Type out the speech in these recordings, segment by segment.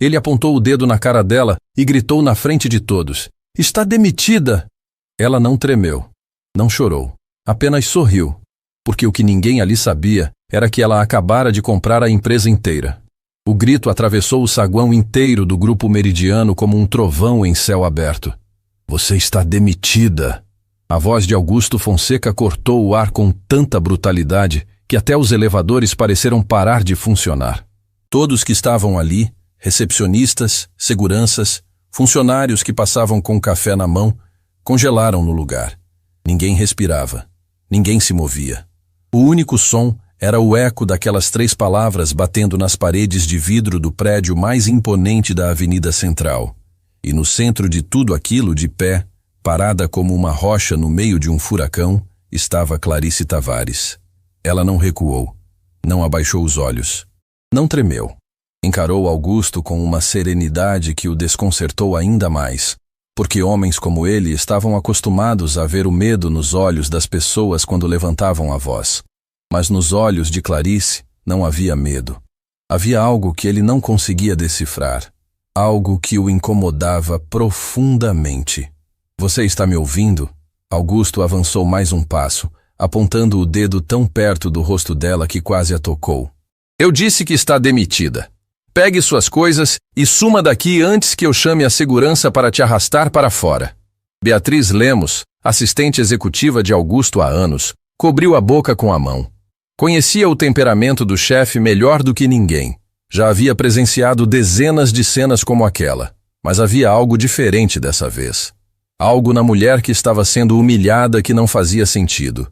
Ele apontou o dedo na cara dela e gritou na frente de todos: "Está demitida!" Ela não tremeu, não chorou, apenas sorriu, porque o que ninguém ali sabia era que ela acabara de comprar a empresa inteira. O grito atravessou o saguão inteiro do grupo meridiano como um trovão em céu aberto. "Você está demitida!" A voz de Augusto Fonseca cortou o ar com tanta brutalidade que até os elevadores pareceram parar de funcionar. Todos que estavam ali, recepcionistas, seguranças, funcionários que passavam com café na mão, congelaram no lugar. Ninguém respirava, ninguém se movia. O único som era o eco daquelas 3 palavras batendo nas paredes de vidro do prédio mais imponente da Avenida Central. E no centro de tudo aquilo, de pé, parada como uma rocha no meio de um furacão, estava Clarice Tavares. Ela não recuou, não abaixou os olhos, não tremeu. Encarou Augusto com uma serenidade que o desconcertou ainda mais, porque homens como ele estavam acostumados a ver o medo nos olhos das pessoas quando levantavam a voz. Mas nos olhos de Clarice não havia medo. Havia algo que ele não conseguia decifrar, algo que o incomodava profundamente. "Você está me ouvindo?" Augusto avançou mais um passo, apontando o dedo tão perto do rosto dela que quase a tocou. "Eu disse que está demitida. Pegue suas coisas e suma daqui antes que eu chame a segurança para te arrastar para fora." Beatriz Lemos, assistente executiva de Augusto há anos, cobriu a boca com a mão. Conhecia o temperamento do chefe melhor do que ninguém. Já havia presenciado dezenas de cenas como aquela, mas havia algo diferente dessa vez. Algo na mulher que estava sendo humilhada que não fazia sentido.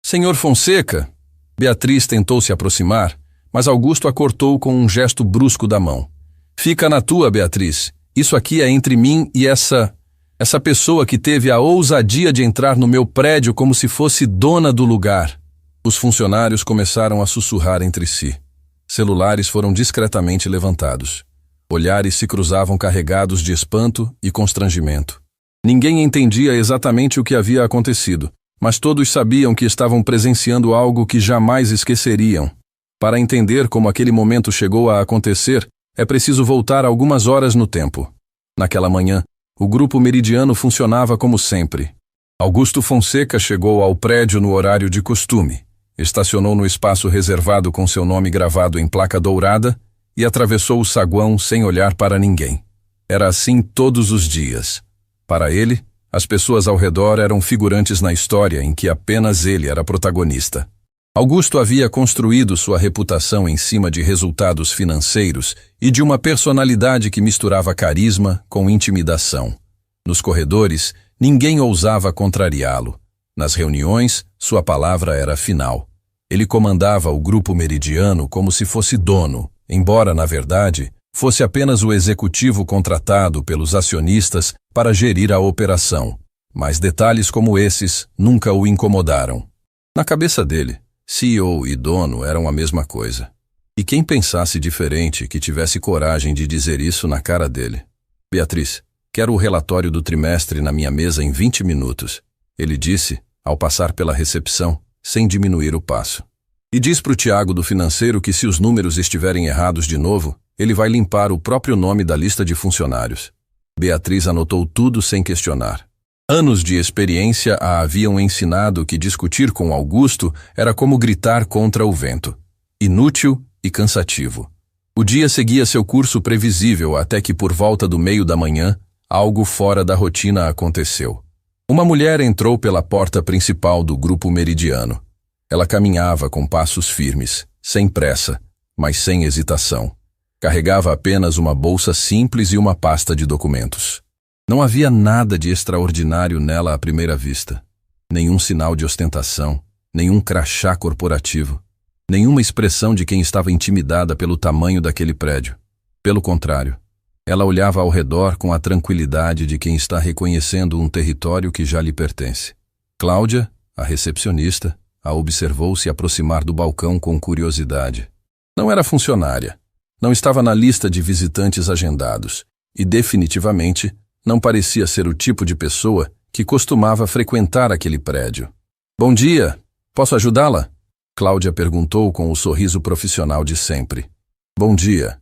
"Senhor Fonseca?" Beatriz tentou se aproximar, mas Augusto a cortou com um gesto brusco da mão. "Fica na tua, Beatriz. Isso aqui é entre mim e essa pessoa que teve a ousadia de entrar no meu prédio como se fosse dona do lugar." Os funcionários começaram a sussurrar entre si. Celulares foram discretamente levantados. Olhares se cruzavam carregados de espanto e constrangimento. Ninguém entendia exatamente o que havia acontecido, mas todos sabiam que estavam presenciando algo que jamais esqueceriam. Para entender como aquele momento chegou a acontecer, é preciso voltar algumas horas no tempo. Naquela manhã, o grupo meridiano funcionava como sempre. Augusto Fonseca chegou ao prédio no horário de costume, estacionou no espaço reservado com seu nome gravado em placa dourada e atravessou o saguão sem olhar para ninguém. Era assim todos os dias. Para ele, as pessoas ao redor eram figurantes na história em que apenas ele era protagonista. Augusto havia construído sua reputação em cima de resultados financeiros e de uma personalidade que misturava carisma com intimidação. Nos corredores, ninguém ousava contrariá-lo. Nas reuniões, sua palavra era final. Ele comandava o grupo meridiano como se fosse dono, embora, na verdade, fosse apenas o executivo contratado pelos acionistas para gerir a operação. Mas detalhes como esses nunca o incomodaram. Na cabeça dele, CEO e dono eram a mesma coisa. E quem pensasse diferente que tivesse coragem de dizer isso na cara dele? "Beatriz, quero o relatório do trimestre na minha mesa em 20 minutos, ele disse, ao passar pela recepção, sem diminuir o passo. "E diz para o Tiago do financeiro que se os números estiverem errados de novo, ele vai limpar o próprio nome da lista de funcionários." Beatriz anotou tudo sem questionar. Anos de experiência a haviam ensinado que discutir com Augusto era como gritar contra o vento. Inútil e cansativo. O dia seguia seu curso previsível até que, por volta do meio da manhã, algo fora da rotina aconteceu. Uma mulher entrou pela porta principal do grupo meridiano. Ela caminhava com passos firmes, sem pressa, mas sem hesitação. Carregava apenas uma bolsa simples e uma pasta de documentos. Não havia nada de extraordinário nela à primeira vista. Nenhum sinal de ostentação, nenhum crachá corporativo, nenhuma expressão de quem estava intimidada pelo tamanho daquele prédio. Pelo contrário, ela olhava ao redor com a tranquilidade de quem está reconhecendo um território que já lhe pertence. Cláudia, a recepcionista, a observou se aproximar do balcão com curiosidade. Não era funcionária, não estava na lista de visitantes agendados e definitivamente não parecia ser o tipo de pessoa que costumava frequentar aquele prédio. "Bom dia, posso ajudá-la?" Cláudia perguntou com o sorriso profissional de sempre. "Bom dia."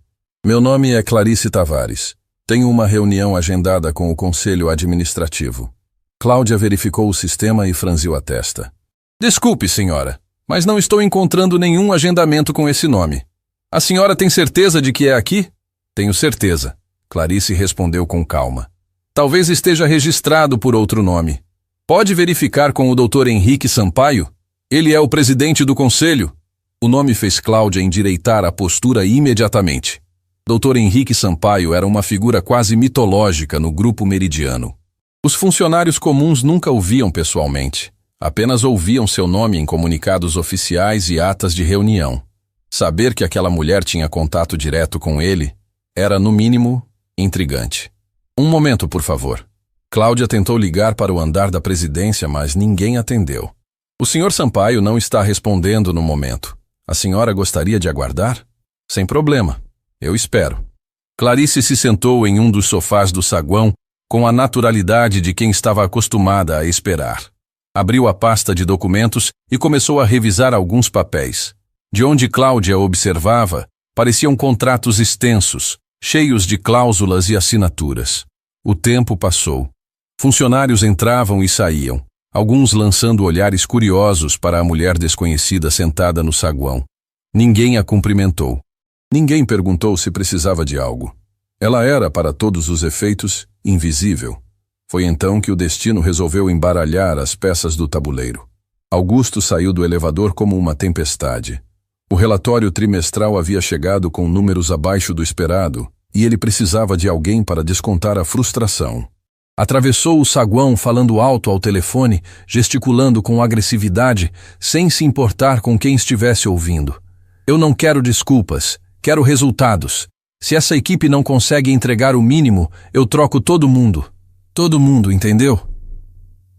Meu nome é Clarice Tavares. Tenho uma reunião agendada com o Conselho Administrativo. Cláudia verificou o sistema e franziu a testa. Desculpe, senhora, mas não estou encontrando nenhum agendamento com esse nome. A senhora tem certeza de que é aqui? Tenho certeza, Clarice respondeu com calma. Talvez esteja registrado por outro nome. Pode verificar com o Dr. Henrique Sampaio? Ele é o presidente do conselho. O nome fez Cláudia endireitar a postura imediatamente. Dr. Henrique Sampaio era uma figura quase mitológica no grupo meridiano. Os funcionários comuns nunca o viam pessoalmente. Apenas ouviam seu nome em comunicados oficiais e atas de reunião. Saber que aquela mulher tinha contato direto com ele era, no mínimo, intrigante. Um momento, por favor. Cláudia tentou ligar para o andar da presidência, mas ninguém atendeu. O Sr. Sampaio não está respondendo no momento. A senhora gostaria de aguardar? Sem problema. Eu espero. Clarice se sentou em um dos sofás do saguão com a naturalidade de quem estava acostumada a esperar. Abriu a pasta de documentos e começou a revisar alguns papéis. De onde Cláudia observava, pareciam contratos extensos, cheios de cláusulas e assinaturas. O tempo passou. Funcionários entravam e saíam, alguns lançando olhares curiosos para a mulher desconhecida sentada no saguão. Ninguém a cumprimentou. Ninguém perguntou se precisava de algo. Ela era, para todos os efeitos, invisível. Foi então que o destino resolveu embaralhar as peças do tabuleiro. Augusto saiu do elevador como uma tempestade. O relatório trimestral havia chegado com números abaixo do esperado e ele precisava de alguém para descontar a frustração. Atravessou o saguão falando alto ao telefone, gesticulando com agressividade, sem se importar com quem estivesse ouvindo. Eu não quero desculpas. Quero resultados. Se essa equipe não consegue entregar o mínimo, eu troco todo mundo. Todo mundo, entendeu?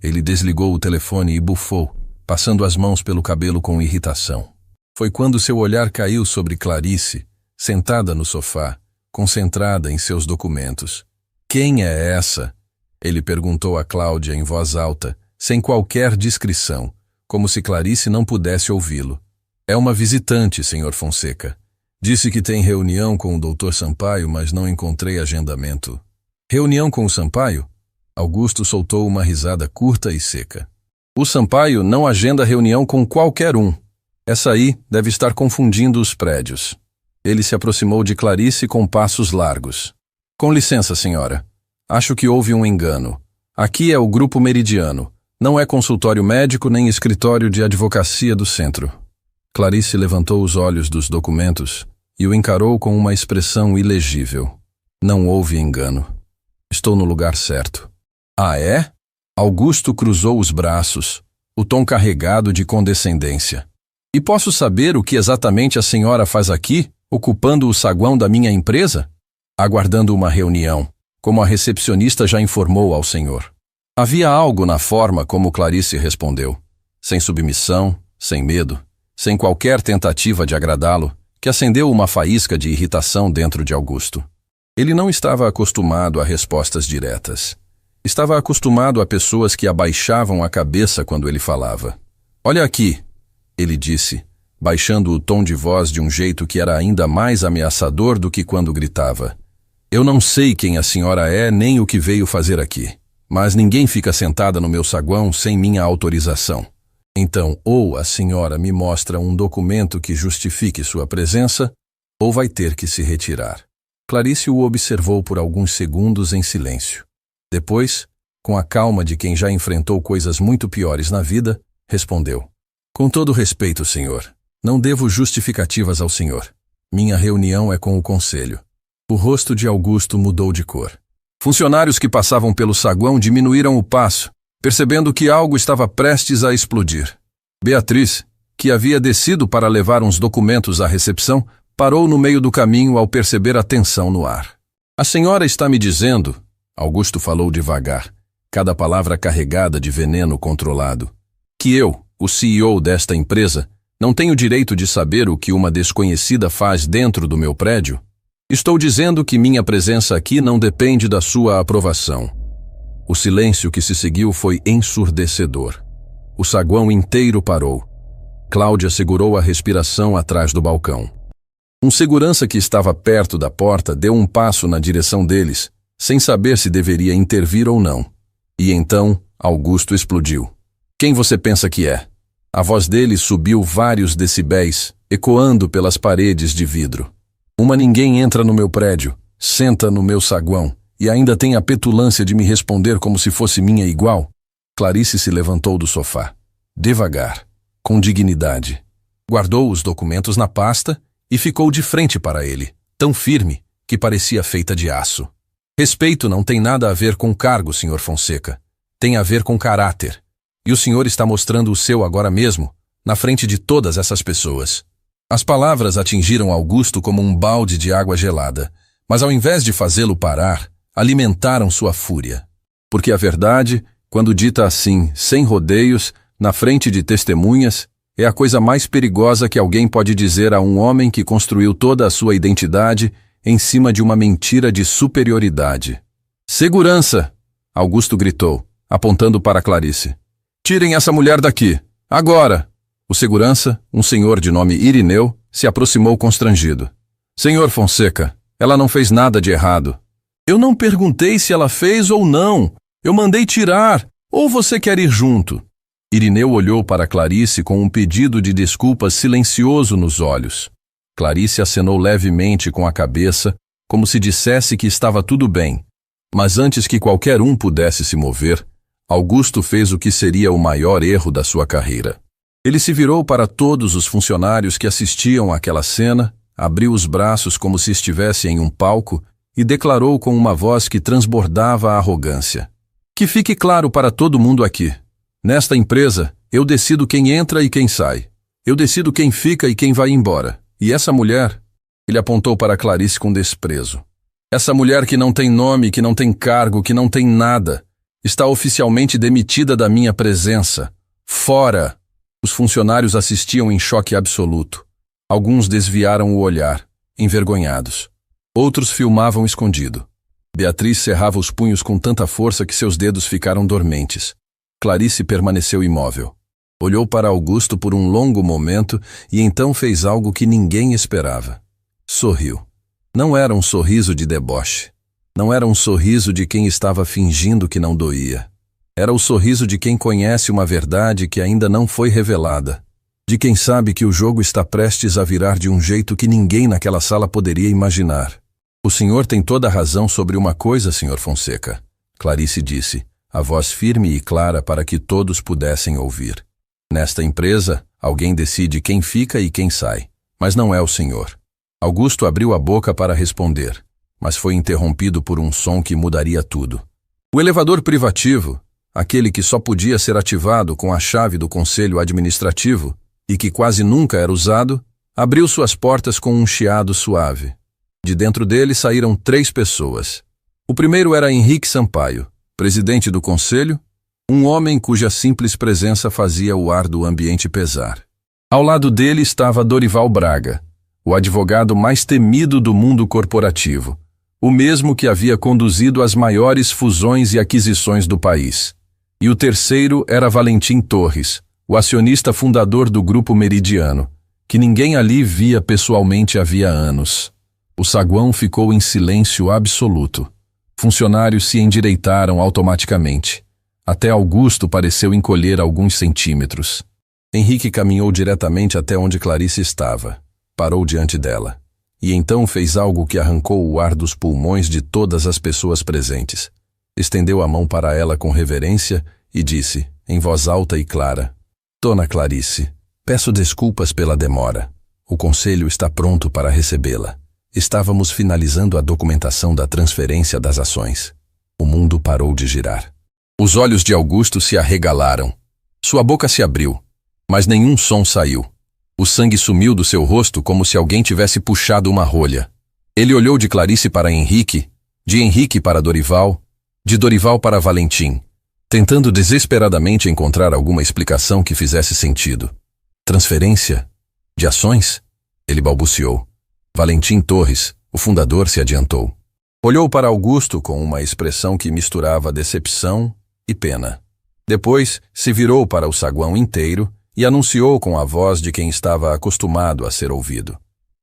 Ele desligou o telefone e bufou, passando as mãos pelo cabelo com irritação. Foi quando seu olhar caiu sobre Clarice, sentada no sofá, concentrada em seus documentos. Quem é essa? Ele perguntou a Cláudia em voz alta, sem qualquer discrição, como se Clarice não pudesse ouvi-lo. É uma visitante, Sr. Fonseca. Disse que tem reunião com o Dr. Sampaio, mas não encontrei agendamento. Reunião com o Sampaio? Augusto soltou uma risada curta e seca. O Sampaio não agenda reunião com qualquer um. Essa aí deve estar confundindo os prédios. Ele se aproximou de Clarice com passos largos. Com licença, senhora. Acho que houve um engano. Aqui é o Grupo Meridiano. Não é consultório médico nem escritório de advocacia do centro. Clarice levantou os olhos dos documentos e o encarou com uma expressão ilegível. Não houve engano. Estou no lugar certo. Ah, é? Augusto cruzou os braços, o tom carregado de condescendência. E posso saber o que exatamente a senhora faz aqui, ocupando o saguão da minha empresa? Aguardando uma reunião, como a recepcionista já informou ao senhor. Havia algo na forma como Clarice respondeu. Sem submissão, sem medo. Sem qualquer tentativa de agradá-lo, que acendeu uma faísca de irritação dentro de Augusto. Ele não estava acostumado a respostas diretas. Estava acostumado a pessoas que abaixavam a cabeça quando ele falava. Olha aqui, ele disse, baixando o tom de voz de um jeito que era ainda mais ameaçador do que quando gritava. Eu não sei quem a senhora é nem o que veio fazer aqui, mas ninguém fica sentada no meu saguão sem minha autorização. Então, ou a senhora me mostra um documento que justifique sua presença, ou vai ter que se retirar. Clarice o observou por alguns segundos em silêncio. Depois, com a calma de quem já enfrentou coisas muito piores na vida, respondeu. Com todo respeito, senhor, não devo justificativas ao senhor. Minha reunião é com o conselho. O rosto de Augusto mudou de cor. Funcionários que passavam pelo saguão diminuíram o passo, percebendo que algo estava prestes a explodir. Beatriz, que havia descido para levar uns documentos à recepção, parou no meio do caminho ao perceber a tensão no ar. A senhora está me dizendo, Augusto falou devagar, cada palavra carregada de veneno controlado, que eu, o CEO desta empresa, não tenho direito de saber o que uma desconhecida faz dentro do meu prédio? Estou dizendo que minha presença aqui não depende da sua aprovação. O silêncio que se seguiu foi ensurdecedor. O saguão inteiro parou. Cláudia segurou a respiração atrás do balcão. Um segurança que estava perto da porta deu um passo na direção deles, sem saber se deveria intervir ou não. E então, Augusto explodiu. Quem você pensa que é? A voz dele subiu vários decibéis, ecoando pelas paredes de vidro. Uma ninguém entra no meu prédio, senta no meu saguão, e ainda tem a petulância de me responder como se fosse minha igual? Clarice se levantou do sofá. Devagar, com dignidade. Guardou os documentos na pasta e ficou de frente para ele, tão firme que parecia feita de aço. Respeito não tem nada a ver com cargo, Sr. Fonseca. Tem a ver com caráter. E o senhor está mostrando o seu agora mesmo, na frente de todas essas pessoas. As palavras atingiram Augusto como um balde de água gelada, mas ao invés de fazê-lo parar, alimentaram sua fúria. Porque a verdade, quando dita assim, sem rodeios, na frente de testemunhas, é a coisa mais perigosa que alguém pode dizer a um homem que construiu toda a sua identidade em cima de uma mentira de superioridade. Segurança! Augusto gritou, apontando para Clarice. Tirem essa mulher daqui, agora! O segurança, um senhor de nome Irineu, se aproximou constrangido. Senhor Fonseca, ela não fez nada de errado. Eu não perguntei se ela fez ou não. Eu mandei tirar. Ou você quer ir junto? Irineu olhou para Clarice com um pedido de desculpas silencioso nos olhos. Clarice acenou levemente com a cabeça, como se dissesse que estava tudo bem. Mas antes que qualquer um pudesse se mover, Augusto fez o que seria o maior erro da sua carreira. Ele se virou para todos os funcionários que assistiam àquela cena, abriu os braços como se estivesse em um palco e declarou com uma voz que transbordava a arrogância. Que fique claro para todo mundo aqui. Nesta empresa, eu decido quem entra e quem sai. Eu decido quem fica e quem vai embora. E essa mulher, ele apontou para Clarice com desprezo. Essa mulher que não tem nome, que não tem cargo, que não tem nada, está oficialmente demitida da minha presença. Fora! Os funcionários assistiam em choque absoluto. Alguns desviaram o olhar, envergonhados. Outros filmavam escondido. Beatriz cerrava os punhos com tanta força que seus dedos ficaram dormentes. Clarice permaneceu imóvel. Olhou para Augusto por um longo momento e então fez algo que ninguém esperava. Sorriu. Não era um sorriso de deboche. Não era um sorriso de quem estava fingindo que não doía. Era o sorriso de quem conhece uma verdade que ainda não foi revelada. De quem sabe que o jogo está prestes a virar de um jeito que ninguém naquela sala poderia imaginar. O senhor tem toda a razão sobre uma coisa, Sr. Fonseca, Clarice disse, a voz firme e clara para que todos pudessem ouvir. Nesta empresa, alguém decide quem fica e quem sai, mas não é o senhor. Augusto abriu a boca para responder, mas foi interrompido por um som que mudaria tudo. O elevador privativo, aquele que só podia ser ativado com a chave do conselho administrativo e que quase nunca era usado, abriu suas portas com um chiado suave. De dentro dele saíram 3 pessoas. O primeiro era Henrique Sampaio, presidente do conselho, um homem cuja simples presença fazia o ar do ambiente pesar. Ao lado dele estava Dorival Braga, o advogado mais temido do mundo corporativo, o mesmo que havia conduzido as maiores fusões e aquisições do país. E o terceiro era Valentim Torres, o acionista fundador do Grupo Meridiano, que ninguém ali via pessoalmente havia anos. O saguão ficou em silêncio absoluto. Funcionários se endireitaram automaticamente. Até Augusto pareceu encolher alguns centímetros. Henrique caminhou diretamente até onde Clarice estava. Parou diante dela. E então fez algo que arrancou o ar dos pulmões de todas as pessoas presentes. Estendeu a mão para ela com reverência e disse, em voz alta e clara, Dona Clarice, peço desculpas pela demora. O conselho está pronto para recebê-la. Estávamos finalizando a documentação da transferência das ações. O mundo parou de girar. Os olhos de Augusto se arregalaram. Sua boca se abriu, mas nenhum som saiu. O sangue sumiu do seu rosto como se alguém tivesse puxado uma rolha. Ele olhou de Clarice para Henrique, de Henrique para Dorival, de Dorival para Valentim, tentando desesperadamente encontrar alguma explicação que fizesse sentido. Transferência? De ações? Ele balbuciou. Valentim Torres, o fundador, se adiantou. Olhou para Augusto com uma expressão que misturava decepção e pena. Depois, se virou para o saguão inteiro e anunciou com a voz de quem estava acostumado a ser ouvido.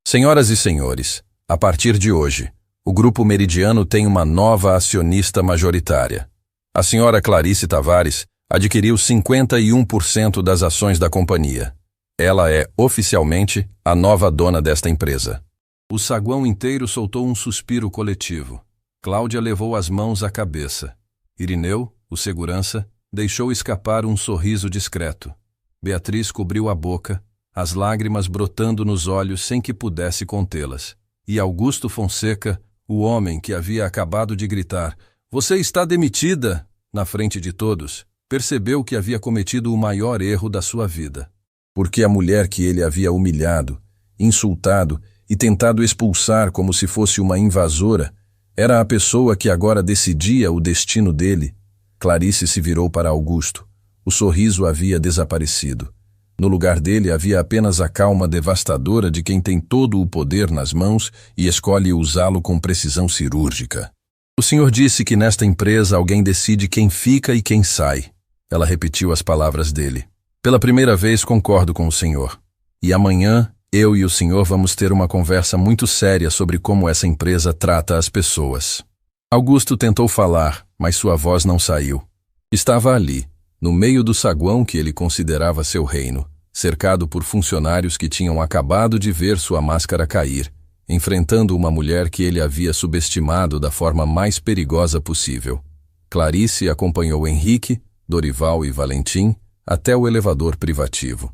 Senhoras e senhores, a partir de hoje, o Grupo Meridiano tem uma nova acionista majoritária. A senhora Clarice Tavares adquiriu 51% das ações da companhia. Ela é, oficialmente, a nova dona desta empresa. O saguão inteiro soltou um suspiro coletivo. Cláudia levou as mãos à cabeça. Irineu, o segurança, deixou escapar um sorriso discreto. Beatriz cobriu a boca, as lágrimas brotando nos olhos sem que pudesse contê-las. E Augusto Fonseca, o homem que havia acabado de gritar, "Você está demitida!" na frente de todos, percebeu que havia cometido o maior erro da sua vida. Porque a mulher que ele havia humilhado, insultado e tentado expulsar como se fosse uma invasora, era a pessoa que agora decidia o destino dele. Clarice se virou para Augusto. O sorriso havia desaparecido. No lugar dele havia apenas a calma devastadora de quem tem todo o poder nas mãos e escolhe usá-lo com precisão cirúrgica. O senhor disse que nesta empresa alguém decide quem fica e quem sai. Ela repetiu as palavras dele. Pela primeira vez concordo com o senhor. E amanhã, eu e o senhor vamos ter uma conversa muito séria sobre como essa empresa trata as pessoas. Augusto tentou falar, mas sua voz não saiu. Estava ali, no meio do saguão que ele considerava seu reino, cercado por funcionários que tinham acabado de ver sua máscara cair, enfrentando uma mulher que ele havia subestimado da forma mais perigosa possível. Clarice acompanhou Henrique, Dorival e Valentim até o elevador privativo.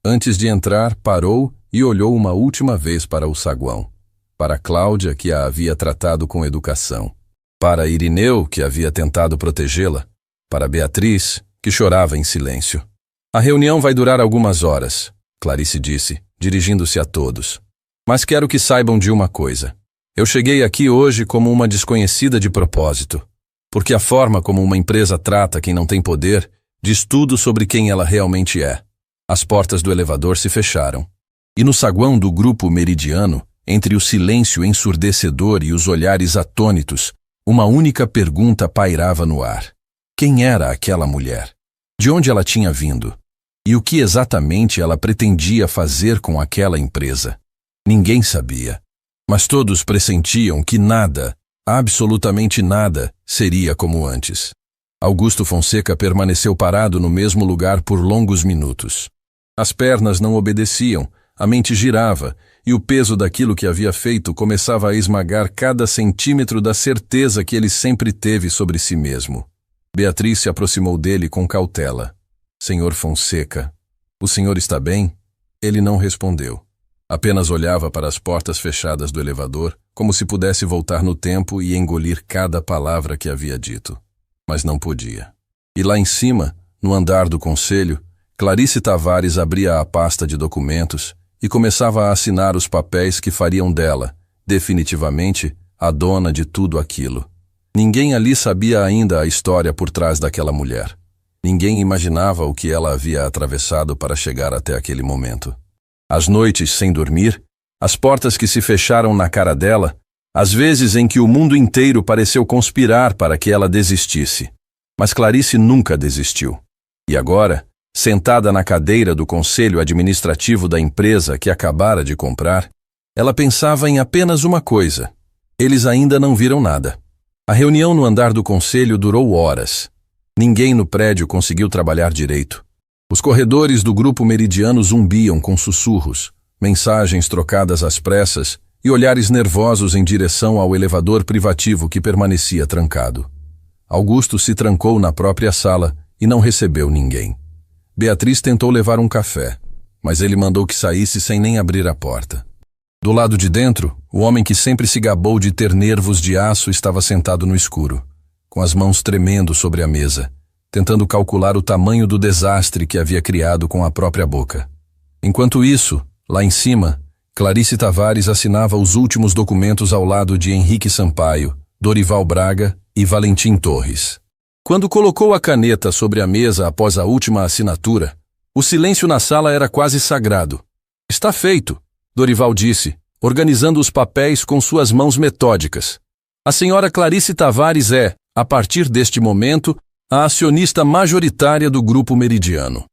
Antes de entrar, parou e olhou uma última vez para o saguão. Para Cláudia, que a havia tratado com educação. Para Irineu, que havia tentado protegê-la. Para Beatriz, que chorava em silêncio. A reunião vai durar algumas horas, Clarice disse, dirigindo-se a todos. Mas quero que saibam de uma coisa. Eu cheguei aqui hoje como uma desconhecida de propósito. Porque a forma como uma empresa trata quem não tem poder diz tudo sobre quem ela realmente é. As portas do elevador se fecharam. E no saguão do Grupo Meridiano, entre o silêncio ensurdecedor e os olhares atônitos, uma única pergunta pairava no ar. Quem era aquela mulher? De onde ela tinha vindo? E o que exatamente ela pretendia fazer com aquela empresa? Ninguém sabia. Mas todos pressentiam que nada, absolutamente nada, seria como antes. Augusto Fonseca permaneceu parado no mesmo lugar por longos minutos. As pernas não obedeciam, a mente girava, e o peso daquilo que havia feito começava a esmagar cada centímetro da certeza que ele sempre teve sobre si mesmo. Beatriz se aproximou dele com cautela. "Senhor Fonseca, o senhor está bem?" Ele não respondeu. Apenas olhava para as portas fechadas do elevador, como se pudesse voltar no tempo e engolir cada palavra que havia dito. Mas não podia. E lá em cima, no andar do conselho, Clarice Tavares abria a pasta de documentos e começava a assinar os papéis que fariam dela, definitivamente, a dona de tudo aquilo. Ninguém ali sabia ainda a história por trás daquela mulher. Ninguém imaginava o que ela havia atravessado para chegar até aquele momento. As noites sem dormir, as portas que se fecharam na cara dela, as vezes em que o mundo inteiro pareceu conspirar para que ela desistisse. Mas Clarice nunca desistiu. E agora, sentada na cadeira do conselho administrativo da empresa que acabara de comprar, ela pensava em apenas uma coisa. Eles ainda não viram nada. A reunião no andar do conselho durou horas. Ninguém no prédio conseguiu trabalhar direito. Os corredores do Grupo Meridiano zumbiam com sussurros, mensagens trocadas às pressas e olhares nervosos em direção ao elevador privativo que permanecia trancado. Augusto se trancou na própria sala e não recebeu ninguém. Beatriz tentou levar um café, mas ele mandou que saísse sem nem abrir a porta. Do lado de dentro, o homem que sempre se gabou de ter nervos de aço estava sentado no escuro, com as mãos tremendo sobre a mesa, tentando calcular o tamanho do desastre que havia criado com a própria boca. Enquanto isso, lá em cima, Clarice Tavares assinava os últimos documentos ao lado de Henrique Sampaio, Dorival Braga e Valentim Torres. Quando colocou a caneta sobre a mesa após a última assinatura, o silêncio na sala era quase sagrado. "Está feito", Dorival disse, organizando os papéis com suas mãos metódicas. "A senhora Clarice Tavares é, a partir deste momento, a acionista majoritária do Grupo Meridiano."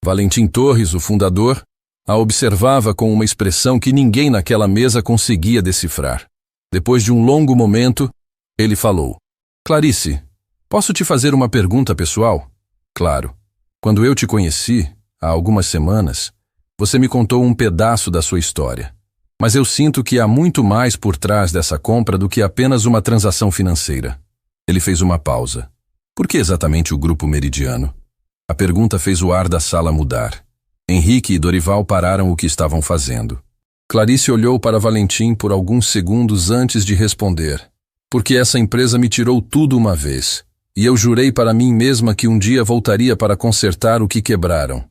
Valentim Torres, o fundador, A observava com uma expressão que ninguém naquela mesa conseguia decifrar. Depois de um longo momento, ele falou: Clarice, posso te fazer uma pergunta pessoal? Claro. Quando eu te conheci, há algumas semanas, você me contou um pedaço da sua história. Mas eu sinto que há muito mais por trás dessa compra do que apenas uma transação financeira. Ele fez uma pausa. Por que exatamente o Grupo Meridiano? A pergunta fez o ar da sala mudar. Henrique e Dorival pararam o que estavam fazendo. Clarice olhou para Valentim por alguns segundos antes de responder. Porque essa empresa me tirou tudo uma vez, e eu jurei para mim mesma que um dia voltaria para consertar o que quebraram.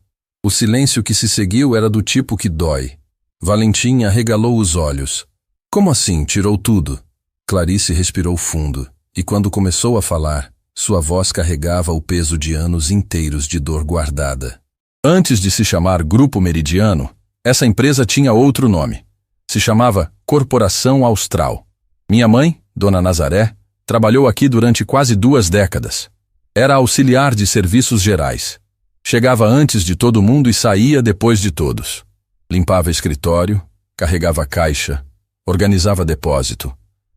O silêncio que se seguiu era do tipo que dói. Valentim arregalou os olhos. Como assim, tirou tudo? Clarice respirou fundo, e quando começou a falar, sua voz carregava o peso de anos inteiros de dor guardada. Antes de se chamar Grupo Meridiano, essa empresa tinha outro nome. Se chamava Corporação Austral. Minha mãe, Dona Nazaré, trabalhou aqui durante quase 2 décadas. Era auxiliar de serviços gerais. Chegava antes de todo mundo e saía depois de todos. Limpava escritório, carregava caixa, organizava depósito.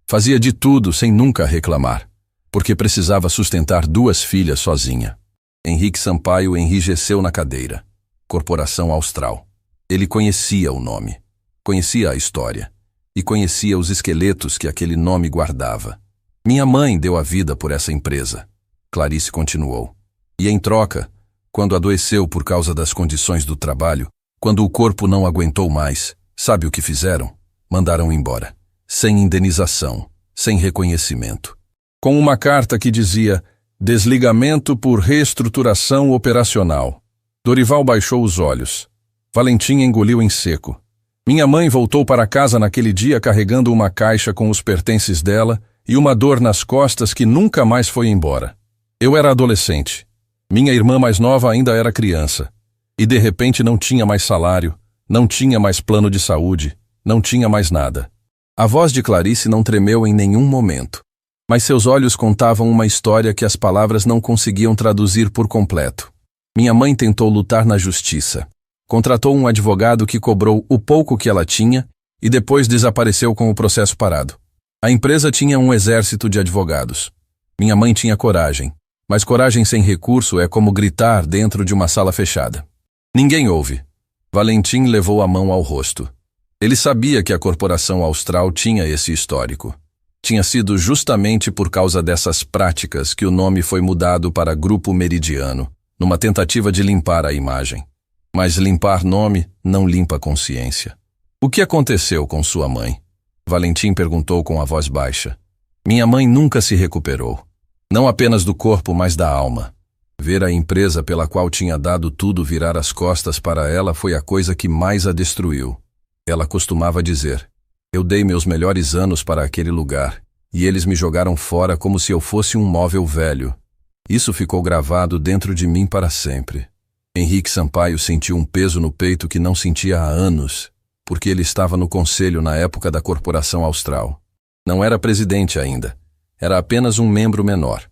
Fazia de tudo sem nunca reclamar, porque precisava sustentar 2 filhas sozinha. Henrique Sampaio enrijeceu na cadeira. Corporação Austral. Ele conhecia o nome, conhecia a história e conhecia os esqueletos que aquele nome guardava. Minha mãe deu a vida por essa empresa. Clarice continuou. E em troca, quando adoeceu por causa das condições do trabalho, quando o corpo não aguentou mais, sabe o que fizeram? Mandaram embora. Sem indenização, sem reconhecimento. Com uma carta que dizia: desligamento por reestruturação operacional. Dorival baixou os olhos. Valentim engoliu em seco. Minha mãe voltou para casa naquele dia carregando uma caixa com os pertences dela e uma dor nas costas que nunca mais foi embora. Eu era adolescente. Minha irmã mais nova ainda era criança. E de repente não tinha mais salário, não tinha mais plano de saúde, não tinha mais nada. A voz de Clarice não tremeu em nenhum momento, mas seus olhos contavam uma história que as palavras não conseguiam traduzir por completo. Minha mãe tentou lutar na justiça. Contratou um advogado que cobrou o pouco que ela tinha e depois desapareceu com o processo parado. A empresa tinha um exército de advogados. Minha mãe tinha coragem, mas coragem sem recurso é como gritar dentro de uma sala fechada. Ninguém ouve. Valentim levou a mão ao rosto. Ele sabia que a Corporação Austral tinha esse histórico. Tinha sido justamente por causa dessas práticas que o nome foi mudado para Grupo Meridiano, numa tentativa de limpar a imagem. Mas limpar nome não limpa consciência. O que aconteceu com sua mãe? Valentim perguntou com a voz baixa. Minha mãe nunca se recuperou. Não apenas do corpo, mas da alma. Ver a empresa pela qual tinha dado tudo virar as costas para ela foi a coisa que mais a destruiu. Ela costumava dizer: eu dei meus melhores anos para aquele lugar, e eles me jogaram fora como se eu fosse um móvel velho. Isso ficou gravado dentro de mim para sempre. Henrique Sampaio sentiu um peso no peito que não sentia há anos, porque ele estava no conselho na época da Corporação Austral. Não era presidente ainda, era apenas um membro menor,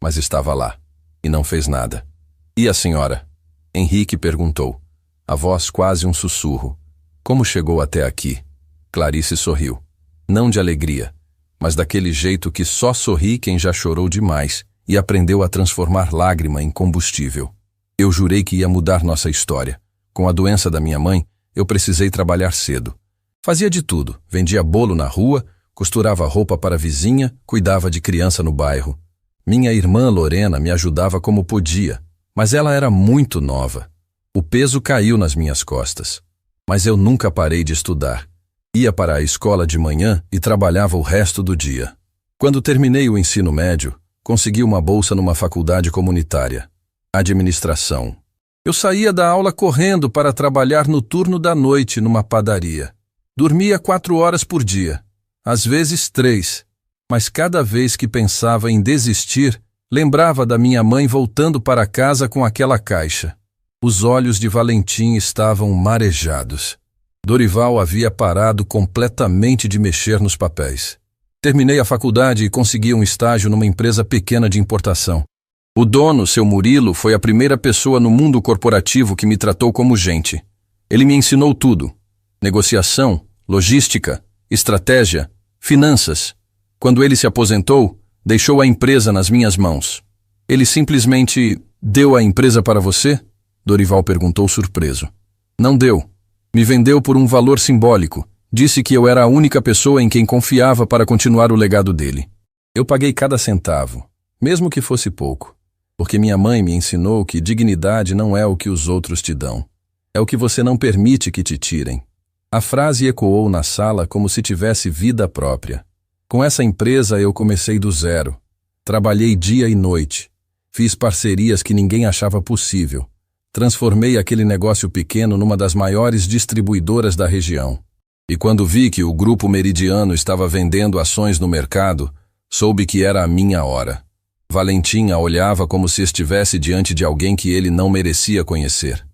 mas estava lá. E não fez nada. E a senhora? Henrique perguntou, a voz quase um sussurro. Como chegou até aqui? Clarice sorriu. Não de alegria, mas daquele jeito que só sorri quem já chorou demais e aprendeu a transformar lágrima em combustível. Eu jurei que ia mudar nossa história. Com a doença da minha mãe, eu precisei trabalhar cedo. Fazia de tudo, vendia bolo na rua, costurava roupa para a vizinha, cuidava de criança no bairro. Minha irmã Lorena me ajudava como podia, mas ela era muito nova. O peso caiu nas minhas costas. Mas eu nunca parei de estudar. Ia para a escola de manhã e trabalhava o resto do dia. Quando terminei o ensino médio, consegui uma bolsa numa faculdade comunitária. Administração. Eu saía da aula correndo para trabalhar no turno da noite numa padaria. Dormia 4 horas por dia, às vezes 3. Mas cada vez que pensava em desistir, lembrava da minha mãe voltando para casa com aquela caixa. Os olhos de Valentim estavam marejados. Dorival havia parado completamente de mexer nos papéis. Terminei a faculdade e consegui um estágio numa empresa pequena de importação. O dono, seu Murilo, foi a primeira pessoa no mundo corporativo que me tratou como gente. Ele me ensinou tudo: negociação, logística, estratégia, finanças. Quando ele se aposentou, deixou a empresa nas minhas mãos. Ele simplesmente deu a empresa para você? Dorival perguntou surpreso. Não deu. Me vendeu por um valor simbólico. Disse que eu era a única pessoa em quem confiava para continuar o legado dele. Eu paguei cada centavo, mesmo que fosse pouco, porque minha mãe me ensinou que dignidade não é o que os outros te dão. É o que você não permite que te tirem. A frase ecoou na sala como se tivesse vida própria. Com essa empresa eu comecei do zero. Trabalhei dia e noite. Fiz parcerias que ninguém achava possível. Transformei aquele negócio pequeno numa das maiores distribuidoras da região. E quando vi que o Grupo Meridiano estava vendendo ações no mercado, soube que era a minha hora. Valentim a olhava como se estivesse diante de alguém que ele não merecia conhecer.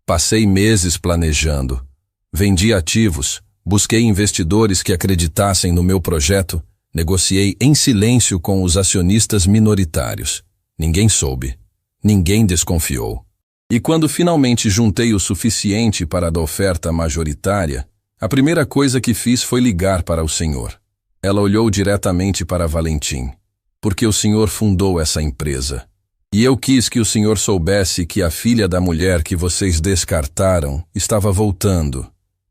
Passei meses planejando. Vendi ativos, busquei investidores que acreditassem no meu projeto, negociei em silêncio com os acionistas minoritários. Ninguém soube. Ninguém desconfiou. E quando finalmente juntei o suficiente para a da oferta majoritária, a primeira coisa que fiz foi ligar para o senhor. Ela olhou diretamente para Valentim. Porque o senhor fundou essa empresa. E eu quis que o senhor soubesse que a filha da mulher que vocês descartaram estava voltando.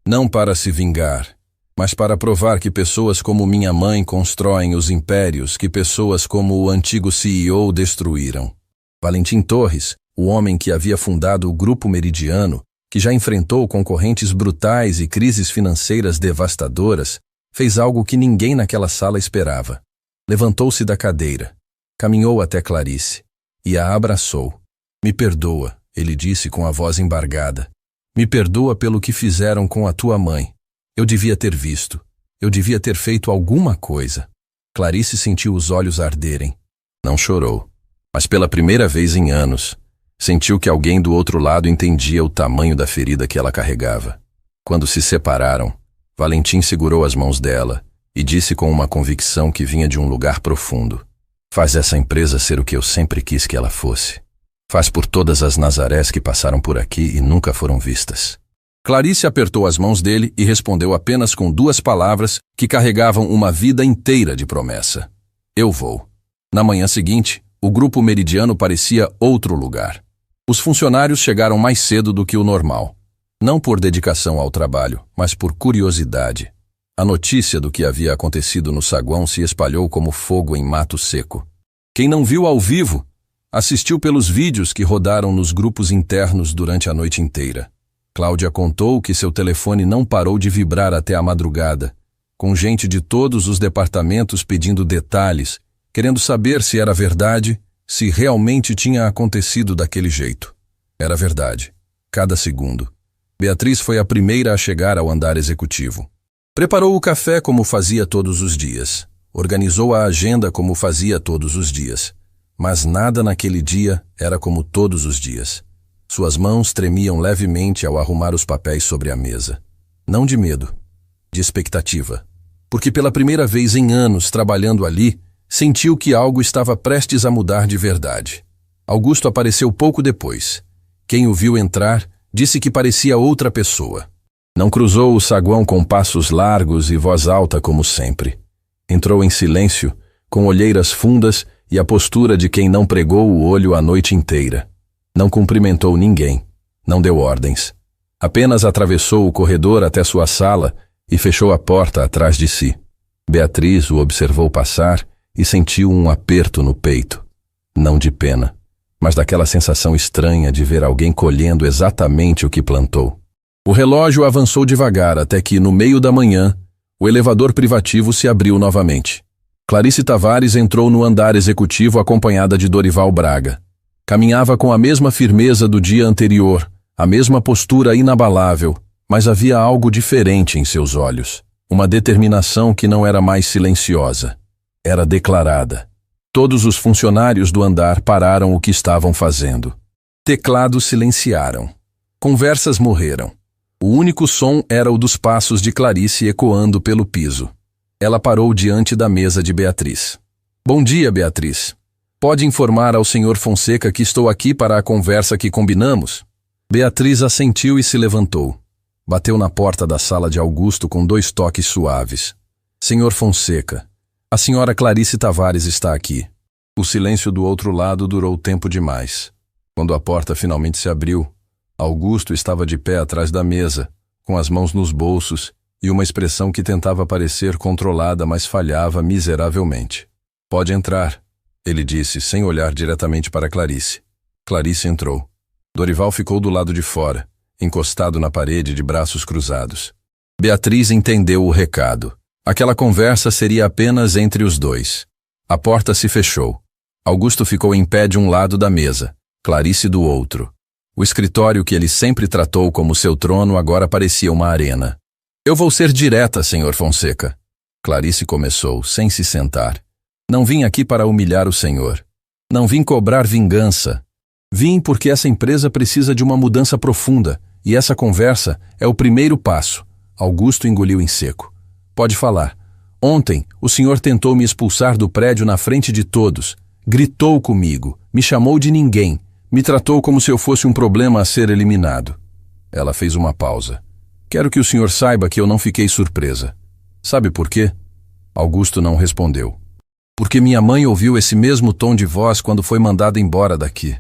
Não para se vingar, mas para provar que pessoas como minha mãe constroem os impérios que pessoas como o antigo CEO destruíram. Valentim Torres, o homem que havia fundado o Grupo Meridiano, que já enfrentou concorrentes brutais e crises financeiras devastadoras, fez algo que ninguém naquela sala esperava. Levantou-se da cadeira, caminhou até Clarice e a abraçou. Me perdoa, ele disse com a voz embargada. Me perdoa pelo que fizeram com a tua mãe. Eu devia ter visto. Eu devia ter feito alguma coisa. Clarice sentiu os olhos arderem. Não chorou, mas pela primeira vez em anos, sentiu que alguém do outro lado entendia o tamanho da ferida que ela carregava. Quando se separaram, Valentim segurou as mãos dela e disse com uma convicção que vinha de um lugar profundo: faz essa empresa ser o que eu sempre quis que ela fosse. Faz por todas as Nazarés que passaram por aqui e nunca foram vistas. Clarice apertou as mãos dele e respondeu apenas com 2 palavras que carregavam uma vida inteira de promessa: eu vou. Na manhã seguinte, o Grupo Meridiano parecia outro lugar. Os funcionários chegaram mais cedo do que o normal. Não por dedicação ao trabalho, mas por curiosidade. A notícia do que havia acontecido no saguão se espalhou como fogo em mato seco. Quem não viu ao vivo, assistiu pelos vídeos que rodaram nos grupos internos durante a noite inteira. Cláudia contou que seu telefone não parou de vibrar até a madrugada, com gente de todos os departamentos pedindo detalhes, querendo saber se era verdade, se realmente tinha acontecido daquele jeito. Era verdade. Cada segundo. Beatriz foi a primeira a chegar ao andar executivo. Preparou o café como fazia todos os dias. Organizou a agenda como fazia todos os dias. Mas nada naquele dia era como todos os dias. Suas mãos tremiam levemente ao arrumar os papéis sobre a mesa. Não de medo, de expectativa. Porque pela primeira vez em anos trabalhando ali, sentiu que algo estava prestes a mudar de verdade. Augusto apareceu pouco depois. Quem o viu entrar disse que parecia outra pessoa. Não cruzou o saguão com passos largos e voz alta como sempre. Entrou em silêncio, com olheiras fundas e a postura de quem não pregou o olho a noite inteira. Não cumprimentou ninguém, não deu ordens. Apenas atravessou o corredor até sua sala e fechou a porta atrás de si. Beatriz o observou passar e sentiu um aperto no peito. Não de pena, mas daquela sensação estranha de ver alguém colhendo exatamente o que plantou. O relógio avançou devagar até que, no meio da manhã, o elevador privativo se abriu novamente. Clarice Tavares entrou no andar executivo acompanhada de Dorival Braga. Caminhava com a mesma firmeza do dia anterior, a mesma postura inabalável, mas havia algo diferente em seus olhos. Uma determinação que não era mais silenciosa. Era declarada. Todos os funcionários do andar pararam o que estavam fazendo. Teclados silenciaram. Conversas morreram. O único som era o dos passos de Clarice ecoando pelo piso. Ela parou diante da mesa de Beatriz. Bom dia, Beatriz. Pode informar ao Sr. Fonseca que estou aqui para a conversa que combinamos? Beatriz assentiu e se levantou. bateu na porta da sala de Augusto com 2 toques suaves. Senhor Fonseca, a senhora Clarice Tavares está aqui. O silêncio do outro lado durou tempo demais. Quando a porta finalmente se abriu, Augusto estava de pé atrás da mesa, com as mãos nos bolsos e uma expressão que tentava parecer controlada, mas falhava miseravelmente. Pode entrar, ele disse, sem olhar diretamente para Clarice. Clarice entrou. Dorival ficou do lado de fora, encostado na parede de braços cruzados. Beatriz entendeu o recado. Aquela conversa seria apenas entre os dois. A porta se fechou. Augusto ficou em pé de um lado da mesa, Clarice do outro. O escritório que ele sempre tratou como seu trono agora parecia uma arena. Eu vou ser direta, senhor Fonseca. Clarice começou, sem se sentar. Não vim aqui para humilhar o senhor. Não vim cobrar vingança. Vim porque essa empresa precisa de uma mudança profunda, e essa conversa é o primeiro passo. Augusto engoliu em seco. Pode falar. Ontem, o senhor tentou me expulsar do prédio na frente de todos. Gritou comigo, me chamou de ninguém, me tratou como se eu fosse um problema a ser eliminado. Ela fez uma pausa. Quero que o senhor saiba que eu não fiquei surpresa. Sabe por quê? Augusto não respondeu. Porque minha mãe ouviu esse mesmo tom de voz quando foi mandada embora daqui.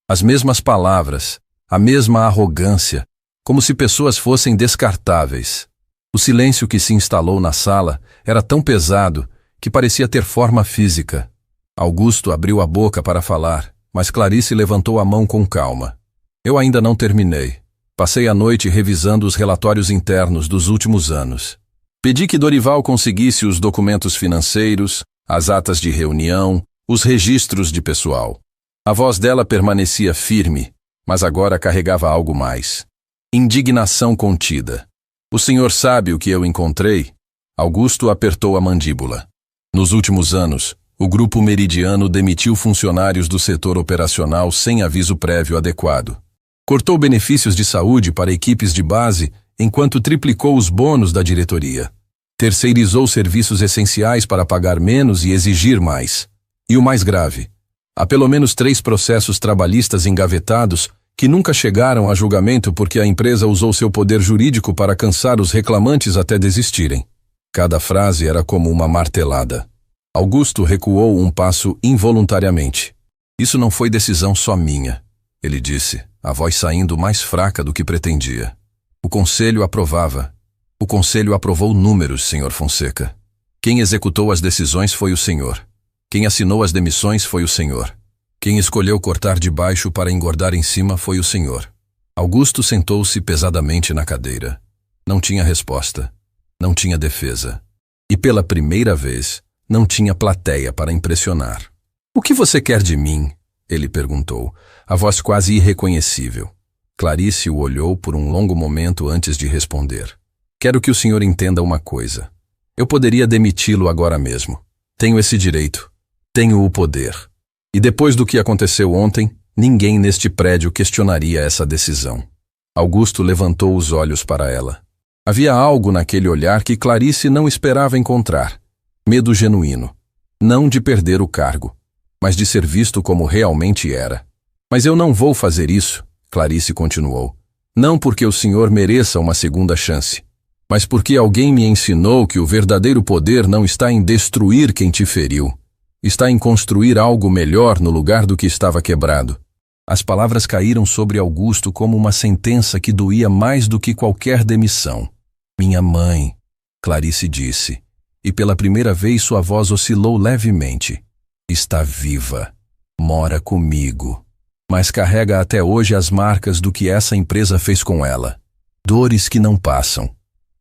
As mesmas palavras, a mesma arrogância, como se pessoas fossem descartáveis. O silêncio que se instalou na sala era tão pesado que parecia ter forma física. Augusto abriu a boca para falar, mas Clarice levantou a mão com calma. Eu ainda não terminei. Passei a noite revisando os relatórios internos dos últimos anos. Pedi que Dorival conseguisse os documentos financeiros, as atas de reunião, os registros de pessoal. A voz dela permanecia firme, mas agora carregava algo mais. Indignação contida. O senhor sabe o que eu encontrei? Augusto apertou a mandíbula. Nos últimos anos, o Grupo Meridiano demitiu funcionários do setor operacional sem aviso prévio adequado. Cortou benefícios de saúde para equipes de base, enquanto triplicou os bônus da diretoria. Terceirizou serviços essenciais para pagar menos e exigir mais. E o mais grave, há pelo menos 3 processos trabalhistas engavetados que nunca chegaram a julgamento porque a empresa usou seu poder jurídico para cansar os reclamantes até desistirem. Cada frase era como uma martelada. Augusto recuou um passo involuntariamente. Isso não foi decisão só minha, ele disse, a voz saindo mais fraca do que pretendia. O conselho aprovava. O conselho aprovou números, senhor Fonseca. Quem executou as decisões foi o senhor. Quem assinou as demissões foi o senhor. Quem escolheu cortar de baixo para engordar em cima foi o senhor. Augusto sentou-se pesadamente na cadeira. Não tinha resposta. Não tinha defesa. E pela primeira vez, não tinha plateia para impressionar. O que você quer de mim? Ele perguntou, a voz quase irreconhecível. Clarice o olhou por um longo momento antes de responder. Quero que o senhor entenda uma coisa. Eu poderia demiti-lo agora mesmo. Tenho esse direito. Tenho o poder. E depois do que aconteceu ontem, ninguém neste prédio questionaria essa decisão. Augusto levantou os olhos para ela. Havia algo naquele olhar que Clarice não esperava encontrar. Medo genuíno. Não de perder o cargo, mas de ser visto como realmente era. Mas eu não vou fazer isso, Clarice continuou. Não porque o senhor mereça uma segunda chance, mas porque alguém me ensinou que o verdadeiro poder não está em destruir quem te feriu. Está em construir algo melhor no lugar do que estava quebrado. As palavras caíram sobre Augusto como uma sentença que doía mais do que qualquer demissão. Minha mãe, Clarice disse, e pela primeira vez sua voz oscilou levemente. Está viva. Mora comigo. Mas carrega até hoje as marcas do que essa empresa fez com ela. Dores que não passam.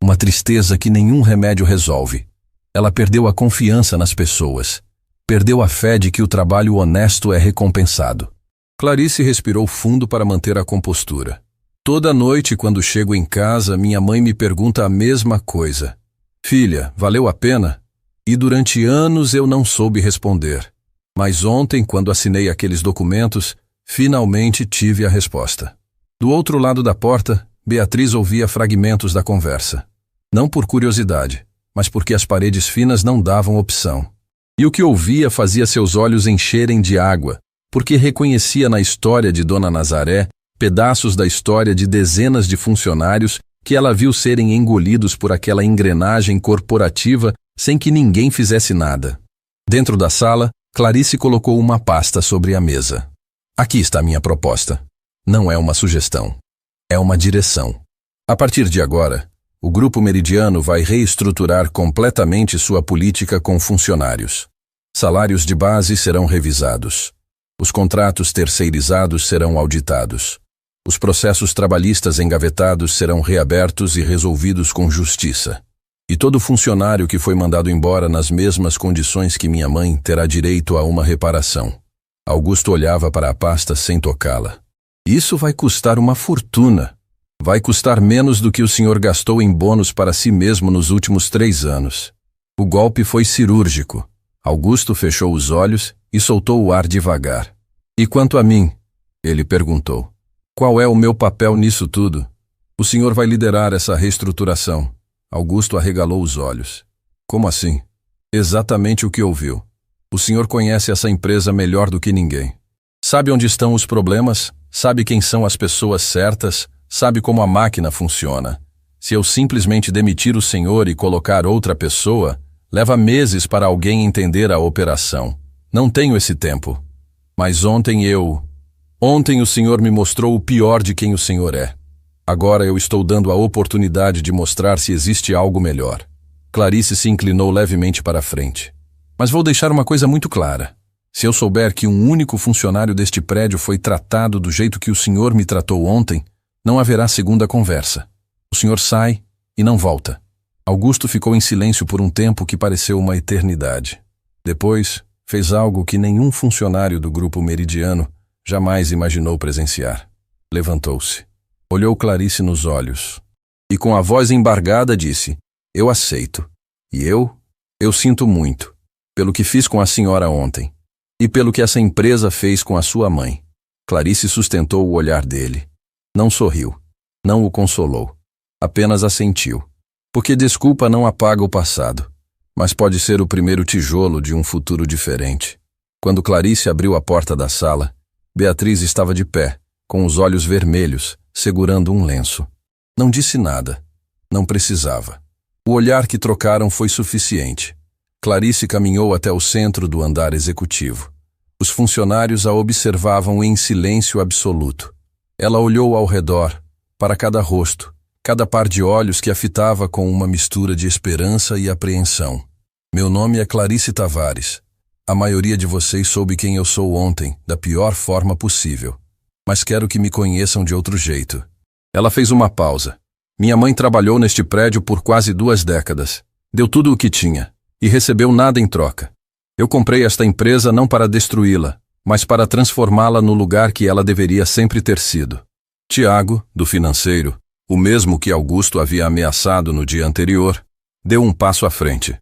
Uma tristeza que nenhum remédio resolve. Ela perdeu a confiança nas pessoas. Perdeu a fé de que o trabalho honesto é recompensado. Clarice respirou fundo para manter a compostura. Toda noite, quando chego em casa, minha mãe me pergunta a mesma coisa. Filha, valeu a pena? E durante anos eu não soube responder. Mas ontem, quando assinei aqueles documentos, finalmente tive a resposta. Do outro lado da porta, Beatriz ouvia fragmentos da conversa. Não por curiosidade, mas porque as paredes finas não davam opção. E o que ouvia fazia seus olhos encherem de água, porque reconhecia na história de Dona Nazaré pedaços da história de dezenas de funcionários que ela viu serem engolidos por aquela engrenagem corporativa sem que ninguém fizesse nada. Dentro da sala, Clarice colocou uma pasta sobre a mesa. Aqui está a minha proposta. Não é uma sugestão. É uma direção. A partir de agora, o Grupo Meridiano vai reestruturar completamente sua política com funcionários. Salários de base serão revisados. Os contratos terceirizados serão auditados. Os processos trabalhistas engavetados serão reabertos e resolvidos com justiça. E todo funcionário que foi mandado embora nas mesmas condições que minha mãe terá direito a uma reparação. Augusto olhava para a pasta sem tocá-la. Isso vai custar uma fortuna. Vai custar menos do que o senhor gastou em bônus para si mesmo nos últimos 3 anos. O golpe foi cirúrgico. Augusto fechou os olhos e soltou o ar devagar. E quanto a mim? Ele perguntou. Qual é o meu papel nisso tudo? O senhor vai liderar essa reestruturação. Augusto arregalou os olhos. Como assim? Exatamente o que ouviu. O senhor conhece essa empresa melhor do que ninguém. Sabe onde estão os problemas, sabe quem são as pessoas certas, sabe como a máquina funciona. Se eu simplesmente demitir o senhor e colocar outra pessoa, leva meses para alguém entender a operação. Não tenho esse tempo. Mas ontem o senhor me mostrou o pior de quem o senhor é. Agora eu estou dando a oportunidade de mostrar se existe algo melhor. Clarice se inclinou levemente para a frente. Mas vou deixar uma coisa muito clara. Se eu souber que um único funcionário deste prédio foi tratado do jeito que o senhor me tratou ontem, não haverá segunda conversa. O senhor sai e não volta. Augusto ficou em silêncio por um tempo que pareceu uma eternidade. Depois, fez algo que nenhum funcionário do Grupo Meridiano jamais imaginou presenciar. Levantou-se. Olhou Clarice nos olhos. E com a voz embargada disse, eu aceito. E eu sinto muito. Pelo que fiz com a senhora ontem. E pelo que essa empresa fez com a sua mãe. Clarice sustentou o olhar dele. Não sorriu. Não o consolou. Apenas assentiu. Porque desculpa não apaga o passado. Mas pode ser o primeiro tijolo de um futuro diferente. Quando Clarice abriu a porta da sala, Beatriz estava de pé, com os olhos vermelhos, segurando um lenço. Não disse nada. Não precisava. O olhar que trocaram foi suficiente. Clarice caminhou até o centro do andar executivo. Os funcionários a observavam em silêncio absoluto. Ela olhou ao redor, para cada rosto, cada par de olhos que a fitava com uma mistura de esperança e apreensão. Meu nome é Clarice Tavares. A maioria de vocês soube quem eu sou ontem, da pior forma possível. Mas quero que me conheçam de outro jeito. Ela fez uma pausa. Minha mãe trabalhou neste prédio por quase 2 décadas. Deu tudo o que tinha. E recebeu nada em troca. Eu comprei esta empresa não para destruí-la, mas para transformá-la no lugar que ela deveria sempre ter sido. Tiago, do financeiro, o mesmo que Augusto havia ameaçado no dia anterior, deu um passo à frente.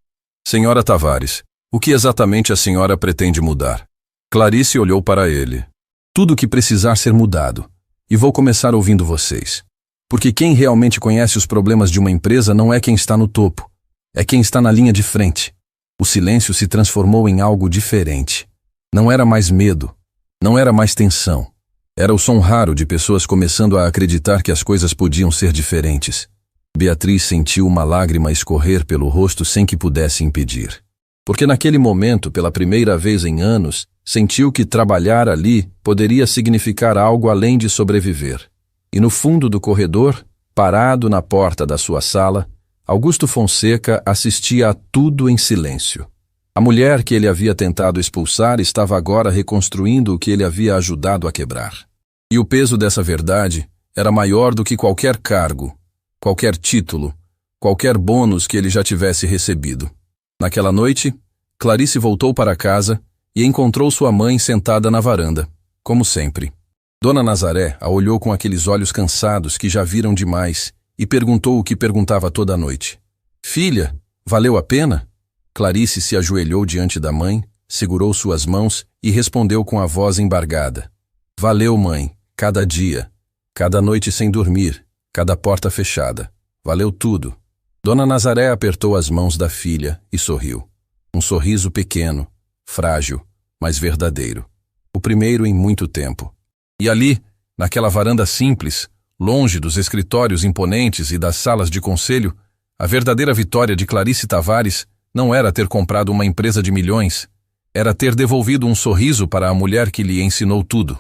Senhora Tavares, o que exatamente a senhora pretende mudar? Clarice olhou para ele. Tudo o que precisar ser mudado. E vou começar ouvindo vocês. Porque quem realmente conhece os problemas de uma empresa não é quem está no topo. É quem está na linha de frente. O silêncio se transformou em algo diferente. Não era mais medo. Não era mais tensão. Era o som raro de pessoas começando a acreditar que as coisas podiam ser diferentes. Beatriz sentiu uma lágrima escorrer pelo rosto sem que pudesse impedir. Porque naquele momento, pela primeira vez em anos, sentiu que trabalhar ali poderia significar algo além de sobreviver. E no fundo do corredor, parado na porta da sua sala, Augusto Fonseca assistia a tudo em silêncio. A mulher que ele havia tentado expulsar estava agora reconstruindo o que ele havia ajudado a quebrar. E o peso dessa verdade era maior do que qualquer cargo, qualquer título, qualquer bônus que ele já tivesse recebido. Naquela noite, Clarice voltou para casa e encontrou sua mãe sentada na varanda, como sempre. Dona Nazaré a olhou com aqueles olhos cansados que já viram demais e perguntou o que perguntava toda a noite. Filha, valeu a pena? Clarice se ajoelhou diante da mãe, segurou suas mãos e respondeu com a voz embargada. Valeu, mãe, cada dia, cada noite sem dormir, cada porta fechada. Valeu tudo. Dona Nazaré apertou as mãos da filha e sorriu. Um sorriso pequeno, frágil, mas verdadeiro. O primeiro em muito tempo. E ali, naquela varanda simples, longe dos escritórios imponentes e das salas de conselho, a verdadeira vitória de Clarice Tavares não era ter comprado uma empresa de milhões, era ter devolvido um sorriso para a mulher que lhe ensinou tudo.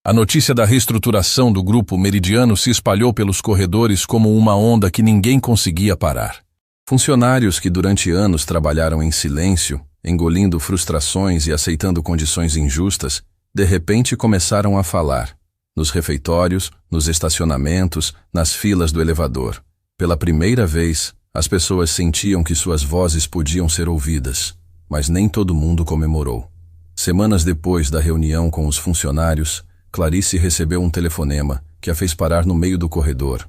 A notícia da reestruturação do Grupo Meridiano se espalhou pelos corredores como uma onda que ninguém conseguia parar. Funcionários que durante anos trabalharam em silêncio, engolindo frustrações e aceitando condições injustas, de repente começaram a falar. Nos refeitórios, nos estacionamentos, nas filas do elevador. Pela primeira vez, as pessoas sentiam que suas vozes podiam ser ouvidas, mas nem todo mundo comemorou. Semanas depois da reunião com os funcionários, Clarice recebeu um telefonema que a fez parar no meio do corredor.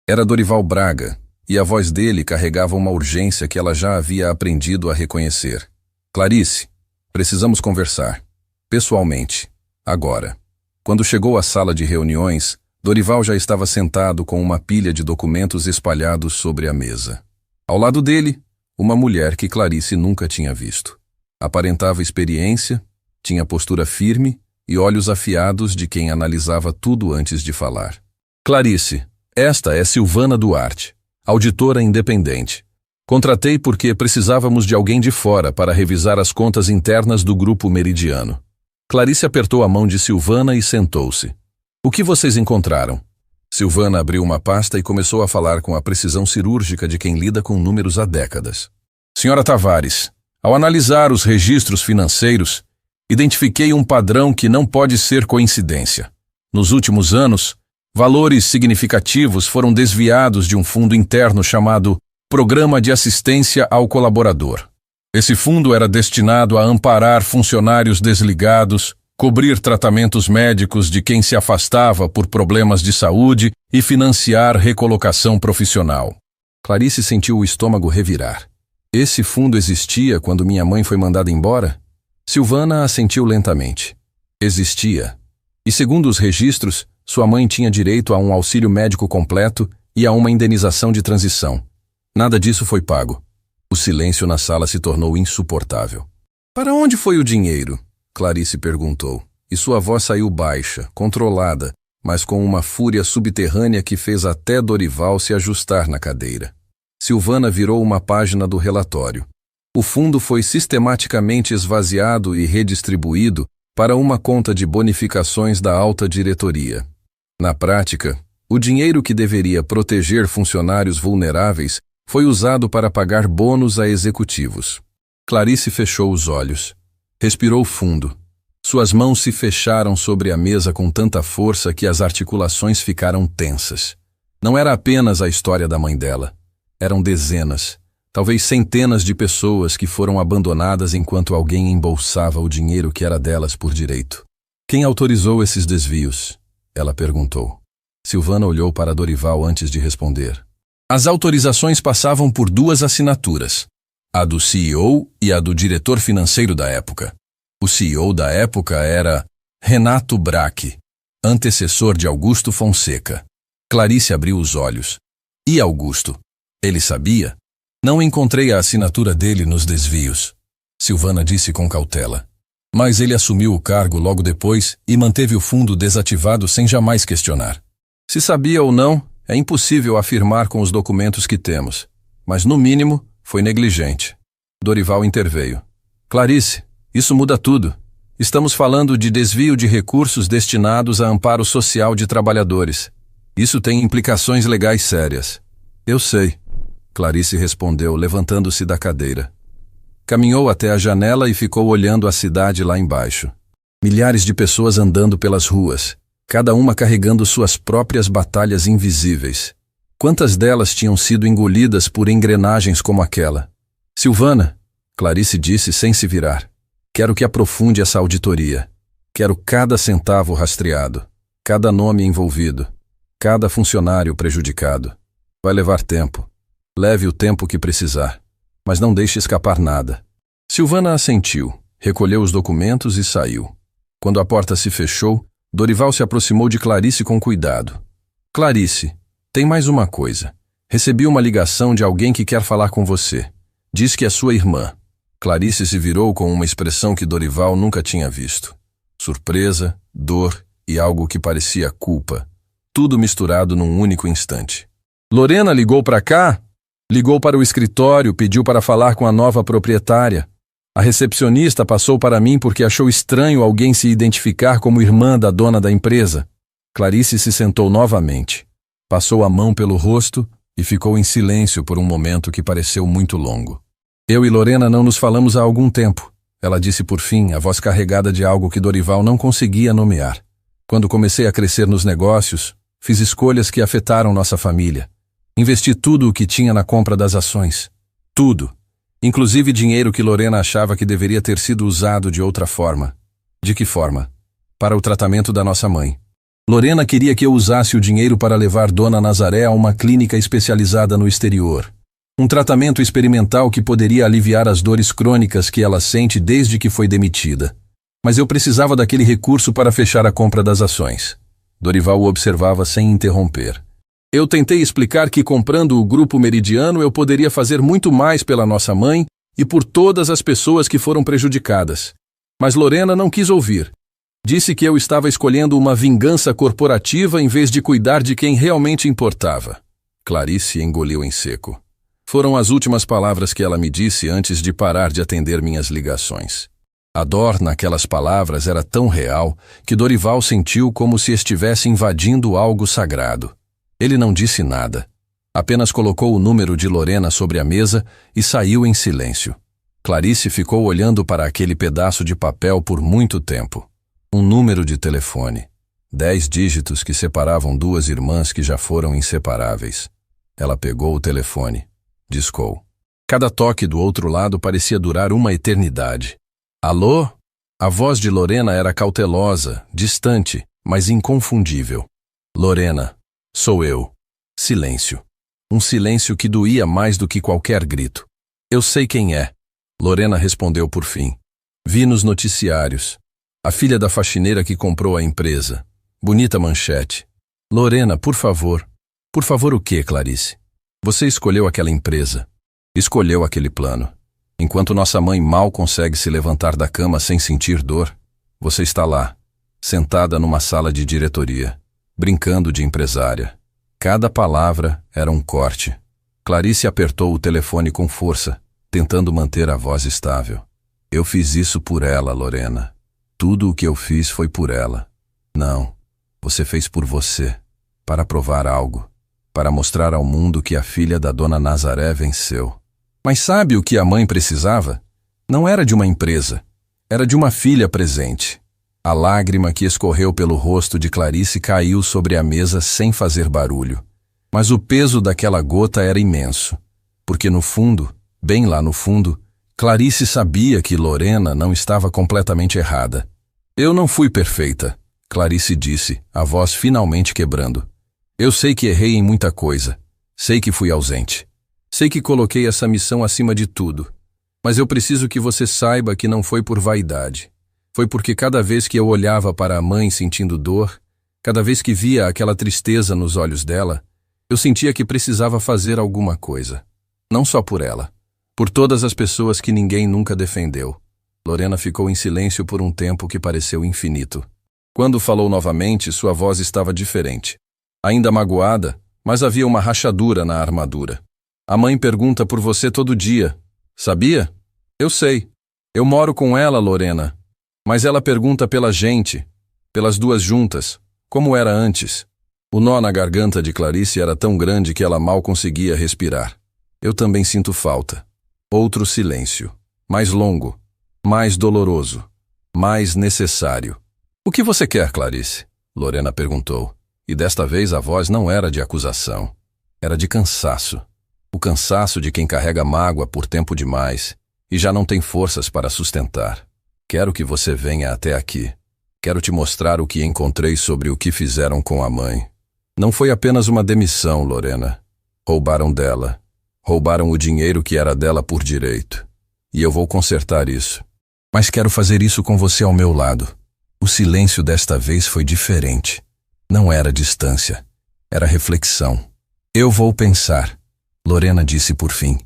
Era Dorival Braga, e a voz dele carregava uma urgência que ela já havia aprendido a reconhecer. Clarice, precisamos conversar. Pessoalmente. Agora. Quando chegou à sala de reuniões, Dorival já estava sentado com uma pilha de documentos espalhados sobre a mesa. Ao lado dele, uma mulher que Clarice nunca tinha visto. Aparentava experiência, tinha postura firme e olhos afiados de quem analisava tudo antes de falar. Clarice, esta é Silvana Duarte, auditora independente. Contratei porque precisávamos de alguém de fora para revisar as contas internas do Grupo Meridiano. Clarice apertou a mão de Silvana e sentou-se. O que vocês encontraram? Silvana abriu uma pasta e começou a falar com a precisão cirúrgica de quem lida com números há décadas. Senhora Tavares, ao analisar os registros financeiros, identifiquei um padrão que não pode ser coincidência. Nos últimos anos, valores significativos foram desviados de um fundo interno chamado Programa de Assistência ao Colaborador. Esse fundo era destinado a amparar funcionários desligados, cobrir tratamentos médicos de quem se afastava por problemas de saúde e financiar recolocação profissional. Clarice sentiu o estômago revirar. Esse fundo existia quando minha mãe foi mandada embora? Silvana assentiu lentamente. Existia. E segundo os registros, sua mãe tinha direito a um auxílio médico completo e a uma indenização de transição. Nada disso foi pago. O silêncio na sala se tornou insuportável. Para onde foi o dinheiro? Clarice perguntou, e sua voz saiu baixa, controlada, mas com uma fúria subterrânea que fez até Dorival se ajustar na cadeira. Silvana virou uma página do relatório. O fundo foi sistematicamente esvaziado e redistribuído para uma conta de bonificações da alta diretoria. Na prática, o dinheiro que deveria proteger funcionários vulneráveis foi usado para pagar bônus a executivos. Clarice fechou os olhos. Respirou fundo. Suas mãos se fecharam sobre a mesa com tanta força que as articulações ficaram tensas. Não era apenas a história da mãe dela. Eram dezenas, talvez centenas de pessoas que foram abandonadas enquanto alguém embolsava o dinheiro que era delas por direito. Quem autorizou esses desvios? Ela perguntou. Silvana olhou para Dorival antes de responder. As autorizações passavam por duas assinaturas, a do CEO e a do diretor financeiro da época. O CEO da época era Renato Braque, antecessor de Augusto Fonseca. Clarice abriu os olhos. E Augusto? Ele sabia? Não encontrei a assinatura dele nos desvios, Silvana disse com cautela. Mas ele assumiu o cargo logo depois e manteve o fundo desativado sem jamais questionar. Se sabia ou não, é impossível afirmar com os documentos que temos, mas no mínimo foi negligente. Dorival interveio. Clarice, isso muda tudo. Estamos falando de desvio de recursos destinados a amparo social de trabalhadores. Isso tem implicações legais sérias. Eu sei, Clarice respondeu, levantando-se da cadeira. Caminhou até a janela e ficou olhando a cidade lá embaixo. Milhares de pessoas andando pelas ruas, cada uma carregando suas próprias batalhas invisíveis. Quantas delas tinham sido engolidas por engrenagens como aquela? Silvana, Clarice disse sem se virar. Quero que aprofunde essa auditoria. Quero cada centavo rastreado, cada nome envolvido, cada funcionário prejudicado. Vai levar tempo. Leve o tempo que precisar, mas não deixe escapar nada. Silvana assentiu, recolheu os documentos e saiu. Quando a porta se fechou, Dorival se aproximou de Clarice com cuidado. Clarice, tem mais uma coisa. Recebi uma ligação de alguém que quer falar com você. Diz que é sua irmã. Clarice se virou com uma expressão que Dorival nunca tinha visto. Surpresa, dor e algo que parecia culpa. tudo misturado num único instante. Lorena ligou para cá, ligou para o escritório, pediu para falar com a nova proprietária. A recepcionista passou para mim porque achou estranho alguém se identificar como irmã da dona da empresa. Clarice se sentou novamente, passou a mão pelo rosto e ficou em silêncio por um momento que pareceu muito longo. Eu e Lorena não nos falamos há algum tempo. Ela disse por fim, a voz carregada de algo que Dorival não conseguia nomear. Quando comecei a crescer nos negócios, fiz escolhas que afetaram nossa família. Investi tudo o que tinha na compra das ações. Tudo. Inclusive dinheiro que Lorena achava que deveria ter sido usado de outra forma. De que forma? Para o tratamento da nossa mãe. Lorena queria que eu usasse o dinheiro para levar Dona Nazaré a uma clínica especializada no exterior. Um tratamento experimental que poderia aliviar as dores crônicas que ela sente desde que foi demitida. Mas eu precisava daquele recurso para fechar a compra das ações. Dorival o observava sem interromper. Eu tentei explicar que comprando o Grupo Meridiano eu poderia fazer muito mais pela nossa mãe e por todas as pessoas que foram prejudicadas. Mas Lorena não quis ouvir. Disse que eu estava escolhendo uma vingança corporativa em vez de cuidar de quem realmente importava. Clarice engoliu em seco. Foram as últimas palavras que ela me disse antes de parar de atender minhas ligações. A dor naquelas palavras era tão real que Dorival sentiu como se estivesse invadindo algo sagrado. Ele não disse nada. Apenas colocou o número de Lorena sobre a mesa e saiu em silêncio. Clarice ficou olhando para aquele pedaço de papel por muito tempo. Um número de telefone. 10 dígitos que separavam duas irmãs que já foram inseparáveis. Ela pegou o telefone. Discou. Cada toque do outro lado parecia durar uma eternidade. Alô? A voz de Lorena era cautelosa, distante, mas inconfundível. Lorena, sou eu. Silêncio. Um silêncio que doía mais do que qualquer grito. Eu sei quem é. Lorena respondeu por fim. Vi nos noticiários. A filha da faxineira que comprou a empresa. Bonita manchete. Lorena, por favor. Por favor o quê, Clarice? Você escolheu aquela empresa. Escolheu aquele plano. Enquanto nossa mãe mal consegue se levantar da cama sem sentir dor, você está lá, sentada numa sala de diretoria, brincando de empresária. Cada palavra era um corte. Clarice apertou o telefone com força, tentando manter a voz estável. Eu fiz isso por ela, Lorena. Tudo o que eu fiz foi por ela. Não, você fez por você, para provar algo, para mostrar ao mundo que a filha da Dona Nazaré venceu. Mas sabe o que a mãe precisava? Não era de uma empresa, era de uma filha presente. A lágrima que escorreu pelo rosto de Clarice caiu sobre a mesa sem fazer barulho. Mas o peso daquela gota era imenso, porque no fundo, bem lá no fundo, Clarice sabia que Lorena não estava completamente errada. Eu não fui perfeita, Clarice disse, a voz finalmente quebrando. Eu sei que errei em muita coisa, sei que fui ausente. Sei que coloquei essa missão acima de tudo, mas eu preciso que você saiba que não foi por vaidade. Foi porque cada vez que eu olhava para a mãe sentindo dor, cada vez que via aquela tristeza nos olhos dela, eu sentia que precisava fazer alguma coisa. Não só por ela, por todas as pessoas que ninguém nunca defendeu. Lorena ficou em silêncio por um tempo que pareceu infinito. Quando falou novamente, sua voz estava diferente. Ainda magoada, mas havia uma rachadura na armadura. A mãe pergunta por você todo dia. Sabia? Eu sei. Eu moro com ela, Lorena. Mas ela pergunta pela gente, pelas duas juntas, como era antes. O nó na garganta de Clarice era tão grande que ela mal conseguia respirar. Eu também sinto falta. Outro silêncio. Mais longo. Mais doloroso. Mais necessário. O que você quer, Clarice? Lorena perguntou. E desta vez a voz não era de acusação. Era de cansaço. O cansaço de quem carrega mágoa por tempo demais e já não tem forças para sustentar. Quero que você venha até aqui. Quero te mostrar o que encontrei sobre o que fizeram com a mãe. Não foi apenas uma demissão, Lorena. Roubaram dela. Roubaram o dinheiro que era dela por direito. E eu vou consertar isso. Mas quero fazer isso com você ao meu lado. O silêncio desta vez foi diferente. Não era distância. Era reflexão. Eu vou pensar. Lorena disse por fim.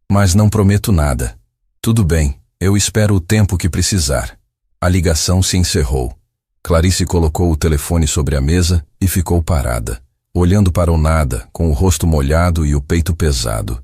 Mas não prometo nada. Tudo bem, eu espero o tempo que precisar. A ligação se encerrou. Clarice colocou o telefone sobre a mesa e ficou parada. olhando para o nada, com o rosto molhado e o peito pesado.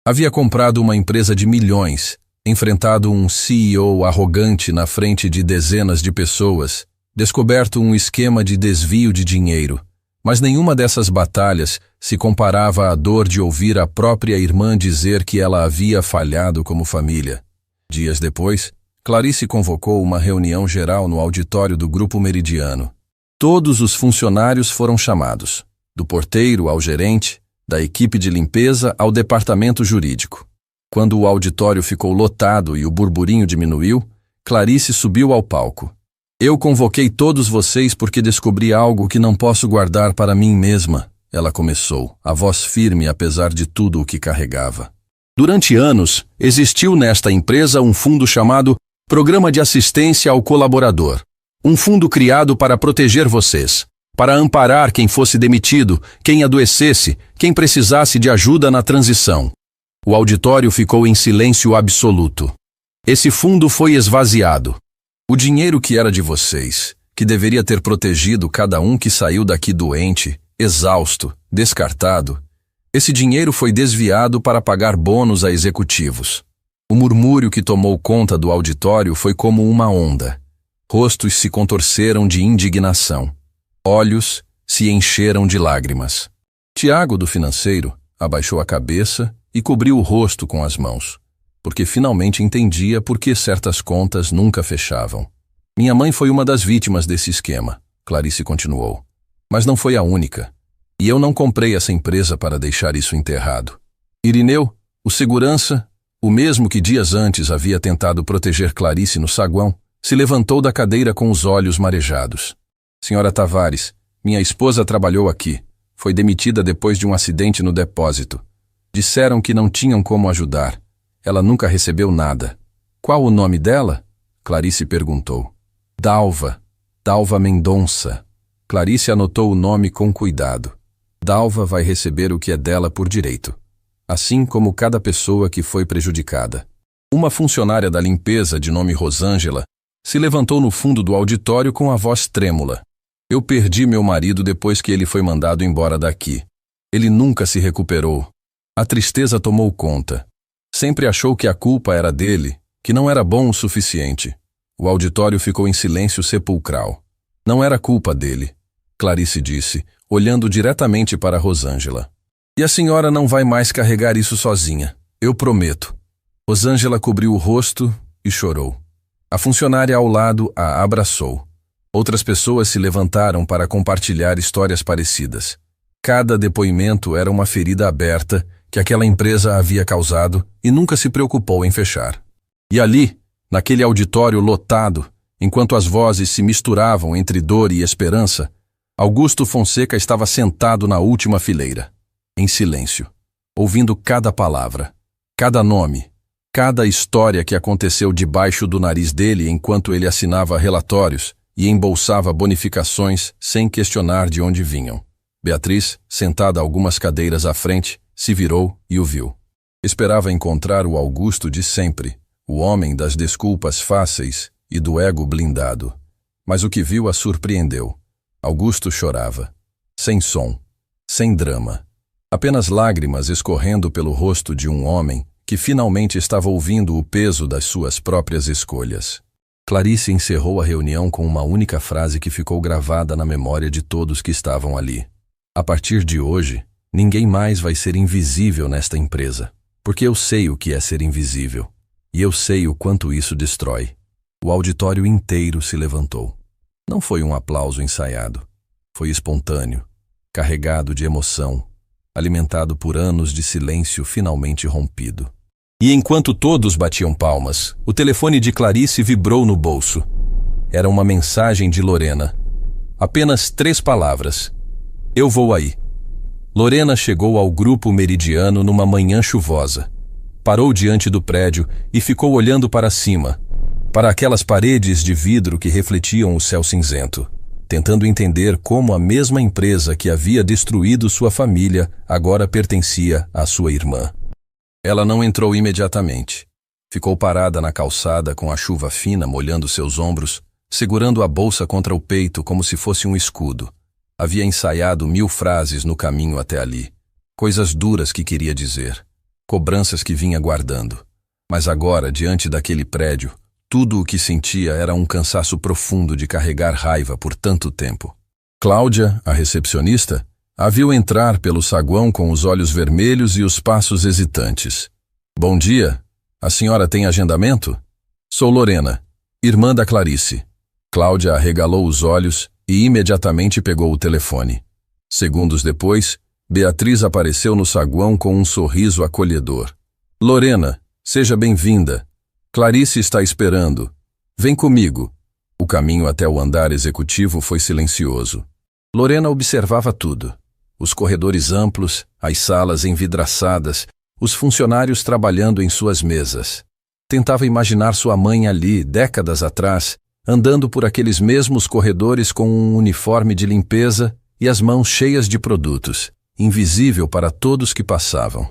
Havia comprado uma empresa de milhões, enfrentado um CEO arrogante na frente de dezenas de pessoas, descoberto um esquema de desvio de dinheiro, mas nenhuma dessas batalhas se comparava à dor de ouvir a própria irmã dizer que ela havia falhado como família. Dias depois, Clarice convocou uma reunião geral no auditório do Grupo Meridiano. Todos os funcionários foram chamados, do porteiro ao gerente, da equipe de limpeza ao departamento jurídico. Quando o auditório ficou lotado e o burburinho diminuiu, Clarice subiu ao palco. Eu convoquei todos vocês porque descobri algo que não posso guardar para mim mesma, ela começou, a voz firme apesar de tudo o que carregava. Durante anos, existiu nesta empresa um fundo chamado Programa de Assistência ao Colaborador. Um fundo criado para proteger vocês, para amparar quem fosse demitido, quem adoecesse, quem precisasse de ajuda na transição. O auditório ficou em silêncio absoluto. Esse fundo foi esvaziado. O dinheiro que era de vocês, que deveria ter protegido cada um que saiu daqui doente, exausto, descartado, esse dinheiro foi desviado para pagar bônus a executivos. O murmúrio que tomou conta do auditório foi como uma onda. Rostos se contorceram de indignação. Olhos se encheram de lágrimas. Tiago, do financeiro, abaixou a cabeça e cobriu o rosto com as mãos, porque finalmente entendia por que certas contas nunca fechavam. Minha mãe foi uma das vítimas desse esquema, Clarice continuou. Mas não foi a única. E eu não comprei essa empresa para deixar isso enterrado. Irineu, o segurança, o mesmo que dias antes havia tentado proteger Clarice no saguão, se levantou da cadeira com os olhos marejados. Senhora Tavares, minha esposa trabalhou aqui. Foi demitida depois de um acidente no depósito. Disseram que não tinham como ajudar. Ela nunca recebeu nada. Qual o nome dela? Clarice perguntou. Dalva. Dalva Mendonça. Clarice anotou o nome com cuidado. Dalva vai receber o que é dela por direito, assim como cada pessoa que foi prejudicada. Uma funcionária da limpeza, de nome Rosângela, se levantou no fundo do auditório com a voz trêmula. Eu perdi meu marido depois que ele foi mandado embora daqui. Ele nunca se recuperou. A tristeza tomou conta. Sempre achou que a culpa era dele, que não era bom o suficiente. O auditório ficou em silêncio sepulcral. Não era culpa dele, Clarice disse, olhando diretamente para Rosângela. E a senhora não vai mais carregar isso sozinha, eu prometo. Rosângela cobriu o rosto e chorou. A funcionária ao lado a abraçou. Outras pessoas se levantaram para compartilhar histórias parecidas. Cada depoimento era uma ferida aberta que aquela empresa havia causado e nunca se preocupou em fechar. E ali, naquele auditório lotado, enquanto as vozes se misturavam entre dor e esperança, Augusto Fonseca estava sentado na última fileira, em silêncio, ouvindo cada palavra, cada nome, cada história que aconteceu debaixo do nariz dele enquanto ele assinava relatórios e embolsava bonificações sem questionar de onde vinham. Beatriz, sentada algumas cadeiras à frente, se virou e o viu. Esperava encontrar o Augusto de sempre, o homem das desculpas fáceis e do ego blindado. Mas o que viu a surpreendeu. Augusto chorava, sem som, sem drama. Apenas lágrimas escorrendo pelo rosto de um homem que finalmente estava ouvindo o peso das suas próprias escolhas. Clarice encerrou a reunião com uma única frase que ficou gravada na memória de todos que estavam ali. A partir de hoje, ninguém mais vai ser invisível nesta empresa, porque eu sei o que é ser invisível, e eu sei o quanto isso destrói. O auditório inteiro se levantou. Não foi um aplauso ensaiado. Foi espontâneo, carregado de emoção, alimentado por anos de silêncio finalmente rompido. E enquanto todos batiam palmas, o telefone de Clarice vibrou no bolso. Era uma mensagem de Lorena. Apenas 3 palavras. Eu vou aí. Lorena chegou ao Grupo Meridiano numa manhã chuvosa. Parou diante do prédio e ficou olhando para cima, para aquelas paredes de vidro que refletiam o céu cinzento, tentando entender como a mesma empresa que havia destruído sua família agora pertencia à sua irmã. Ela não entrou imediatamente. Ficou parada na calçada com a chuva fina molhando seus ombros, segurando a bolsa contra o peito como se fosse um escudo. Havia ensaiado 1000 frases no caminho até ali. Coisas duras que queria dizer. Cobranças que vinha guardando. Mas agora, diante daquele prédio, tudo o que sentia era um cansaço profundo de carregar raiva por tanto tempo. Cláudia, a recepcionista, a viu entrar pelo saguão com os olhos vermelhos e os passos hesitantes. Bom dia. A senhora tem agendamento? Sou Lorena, irmã da Clarice. Cláudia arregalou os olhos e imediatamente pegou o telefone. Segundos depois, Beatriz apareceu no saguão com um sorriso acolhedor. Lorena, seja bem-vinda. Clarice está esperando. Vem comigo. O caminho até o andar executivo foi silencioso. Lorena observava tudo. Os corredores amplos, as salas envidraçadas, os funcionários trabalhando em suas mesas. Tentava imaginar sua mãe ali, décadas atrás, andando por aqueles mesmos corredores com um uniforme de limpeza e as mãos cheias de produtos, invisível para todos que passavam.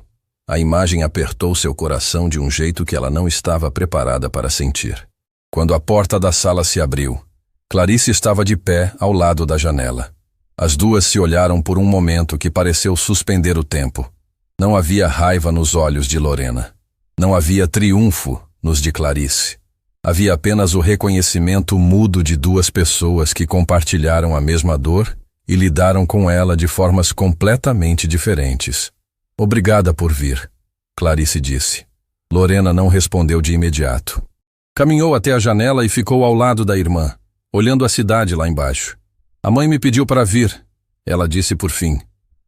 A imagem apertou seu coração de um jeito que ela não estava preparada para sentir. Quando a porta da sala se abriu, Clarice estava de pé ao lado da janela. As duas se olharam por um momento que pareceu suspender o tempo. Não havia raiva nos olhos de Lorena. Não havia triunfo nos de Clarice. Havia apenas o reconhecimento mudo de duas pessoas que compartilharam a mesma dor e lidaram com ela de formas completamente diferentes. Obrigada por vir, Clarice disse. Lorena não respondeu de imediato. Caminhou até a janela e ficou ao lado da irmã, olhando a cidade lá embaixo. A mãe me pediu para vir, ela disse por fim.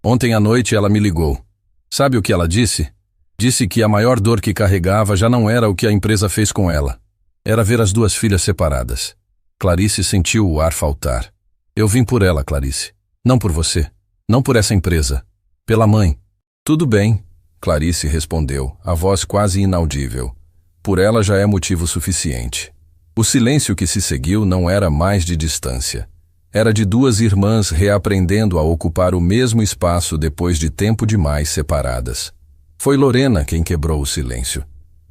Ontem à noite ela me ligou. Sabe o que ela disse? Disse que a maior dor que carregava já não era o que a empresa fez com ela. Era ver as duas filhas separadas. Clarice sentiu o ar faltar. Eu vim por ela, Clarice. Não por você. Não por essa empresa. Pela mãe. Tudo bem, Clarice respondeu, a voz quase inaudível. Por ela já é motivo suficiente. O silêncio que se seguiu não era mais de distância. Era de duas irmãs reaprendendo a ocupar o mesmo espaço depois de tempo demais separadas. Foi Lorena quem quebrou o silêncio.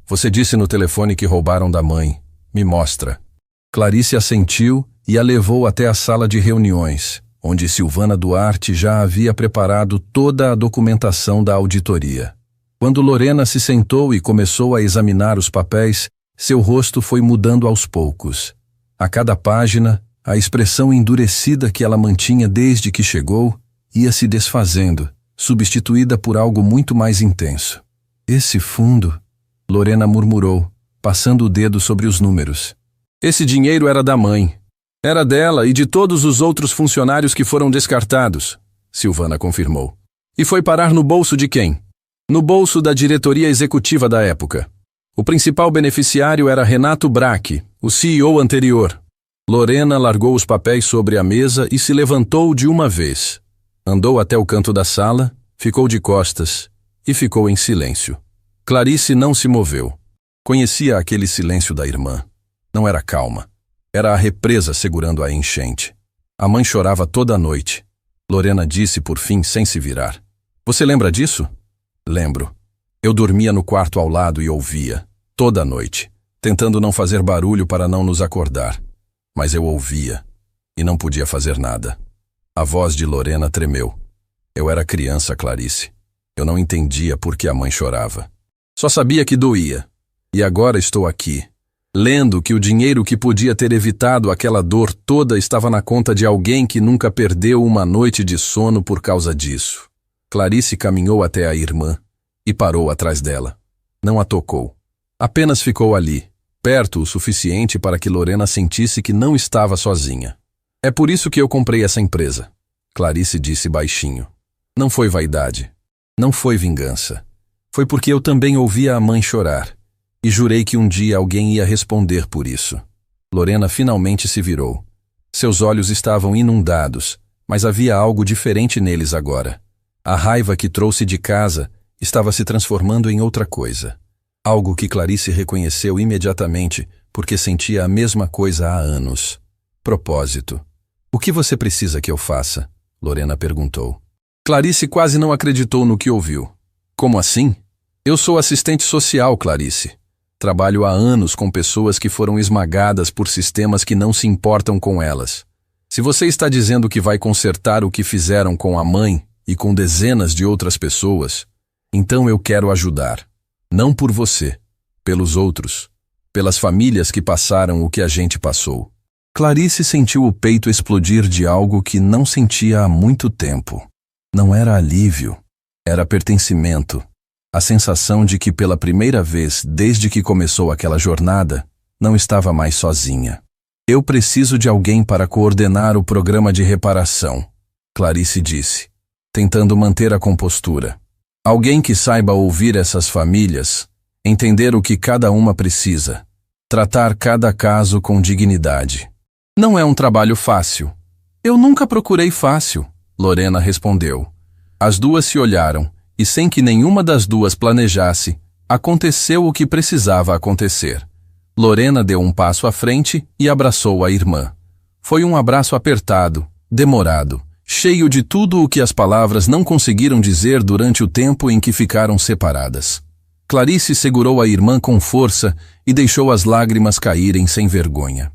Você disse no telefone que roubaram da mãe. Me mostra. Clarice assentiu e a levou até a sala de reuniões, onde Silvana Duarte já havia preparado toda a documentação da auditoria. Quando Lorena se sentou e começou a examinar os papéis, seu rosto foi mudando aos poucos. A cada página, a expressão endurecida que ela mantinha desde que chegou ia se desfazendo, substituída por algo muito mais intenso. Esse fundo, Lorena murmurou, passando o dedo sobre os números. Esse dinheiro era da mãe. Era dela e de todos os outros funcionários que foram descartados, Silvana confirmou. E foi parar no bolso de quem? No bolso da diretoria executiva da época. O principal beneficiário era Renato Braque, o CEO anterior. Lorena largou os papéis sobre a mesa e se levantou de uma vez. Andou até o canto da sala, ficou de costas e ficou em silêncio. Clarice não se moveu. Conhecia aquele silêncio da irmã. Não era calma. Era a represa segurando a enchente. A mãe chorava toda a noite. Lorena disse por fim sem se virar. Você lembra disso? Lembro. Eu dormia no quarto ao lado e ouvia, toda a noite, tentando não fazer barulho para não nos acordar. Mas eu ouvia, e não podia fazer nada. A voz de Lorena tremeu. Eu era criança, Clarice. Eu não entendia por que a mãe chorava. Só sabia que doía. E agora estou aqui, lendo que o dinheiro que podia ter evitado aquela dor toda estava na conta de alguém que nunca perdeu uma noite de sono por causa disso. Clarice caminhou até a irmã e parou atrás dela. Não a tocou. Apenas ficou ali, perto o suficiente para que Lorena sentisse que não estava sozinha. É por isso que eu comprei essa empresa, Clarice disse baixinho. Não foi vaidade. Não foi vingança. Foi porque eu também ouvia a mãe chorar. E jurei que um dia alguém ia responder por isso. Lorena finalmente se virou. Seus olhos estavam inundados, mas havia algo diferente neles agora. A raiva que trouxe de casa estava se transformando em outra coisa. Algo que Clarice reconheceu imediatamente, porque sentia a mesma coisa há anos. Propósito. O que você precisa que eu faça? Lorena perguntou. Clarice quase não acreditou no que ouviu. Como assim? Eu sou assistente social, Clarice. Trabalho há anos com pessoas que foram esmagadas por sistemas que não se importam com elas. Se você está dizendo que vai consertar o que fizeram com a mãe e com dezenas de outras pessoas, então eu quero ajudar. Não por você, pelos outros, pelas famílias que passaram o que a gente passou. Clarice sentiu o peito explodir de algo que não sentia há muito tempo. Não era alívio, era pertencimento. A sensação de que pela primeira vez desde que começou aquela jornada, não estava mais sozinha. Eu preciso de alguém para coordenar o programa de reparação, Clarice disse, tentando manter a compostura. Alguém que saiba ouvir essas famílias, entender o que cada uma precisa, tratar cada caso com dignidade. Não é um trabalho fácil. Eu nunca procurei fácil, Lorena respondeu. As duas se olharam, e sem que nenhuma das duas planejasse, aconteceu o que precisava acontecer. Lorena deu um passo à frente e abraçou a irmã. Foi um abraço apertado, demorado, cheio de tudo o que as palavras não conseguiram dizer durante o tempo em que ficaram separadas. Clarice segurou a irmã com força e deixou as lágrimas caírem sem vergonha.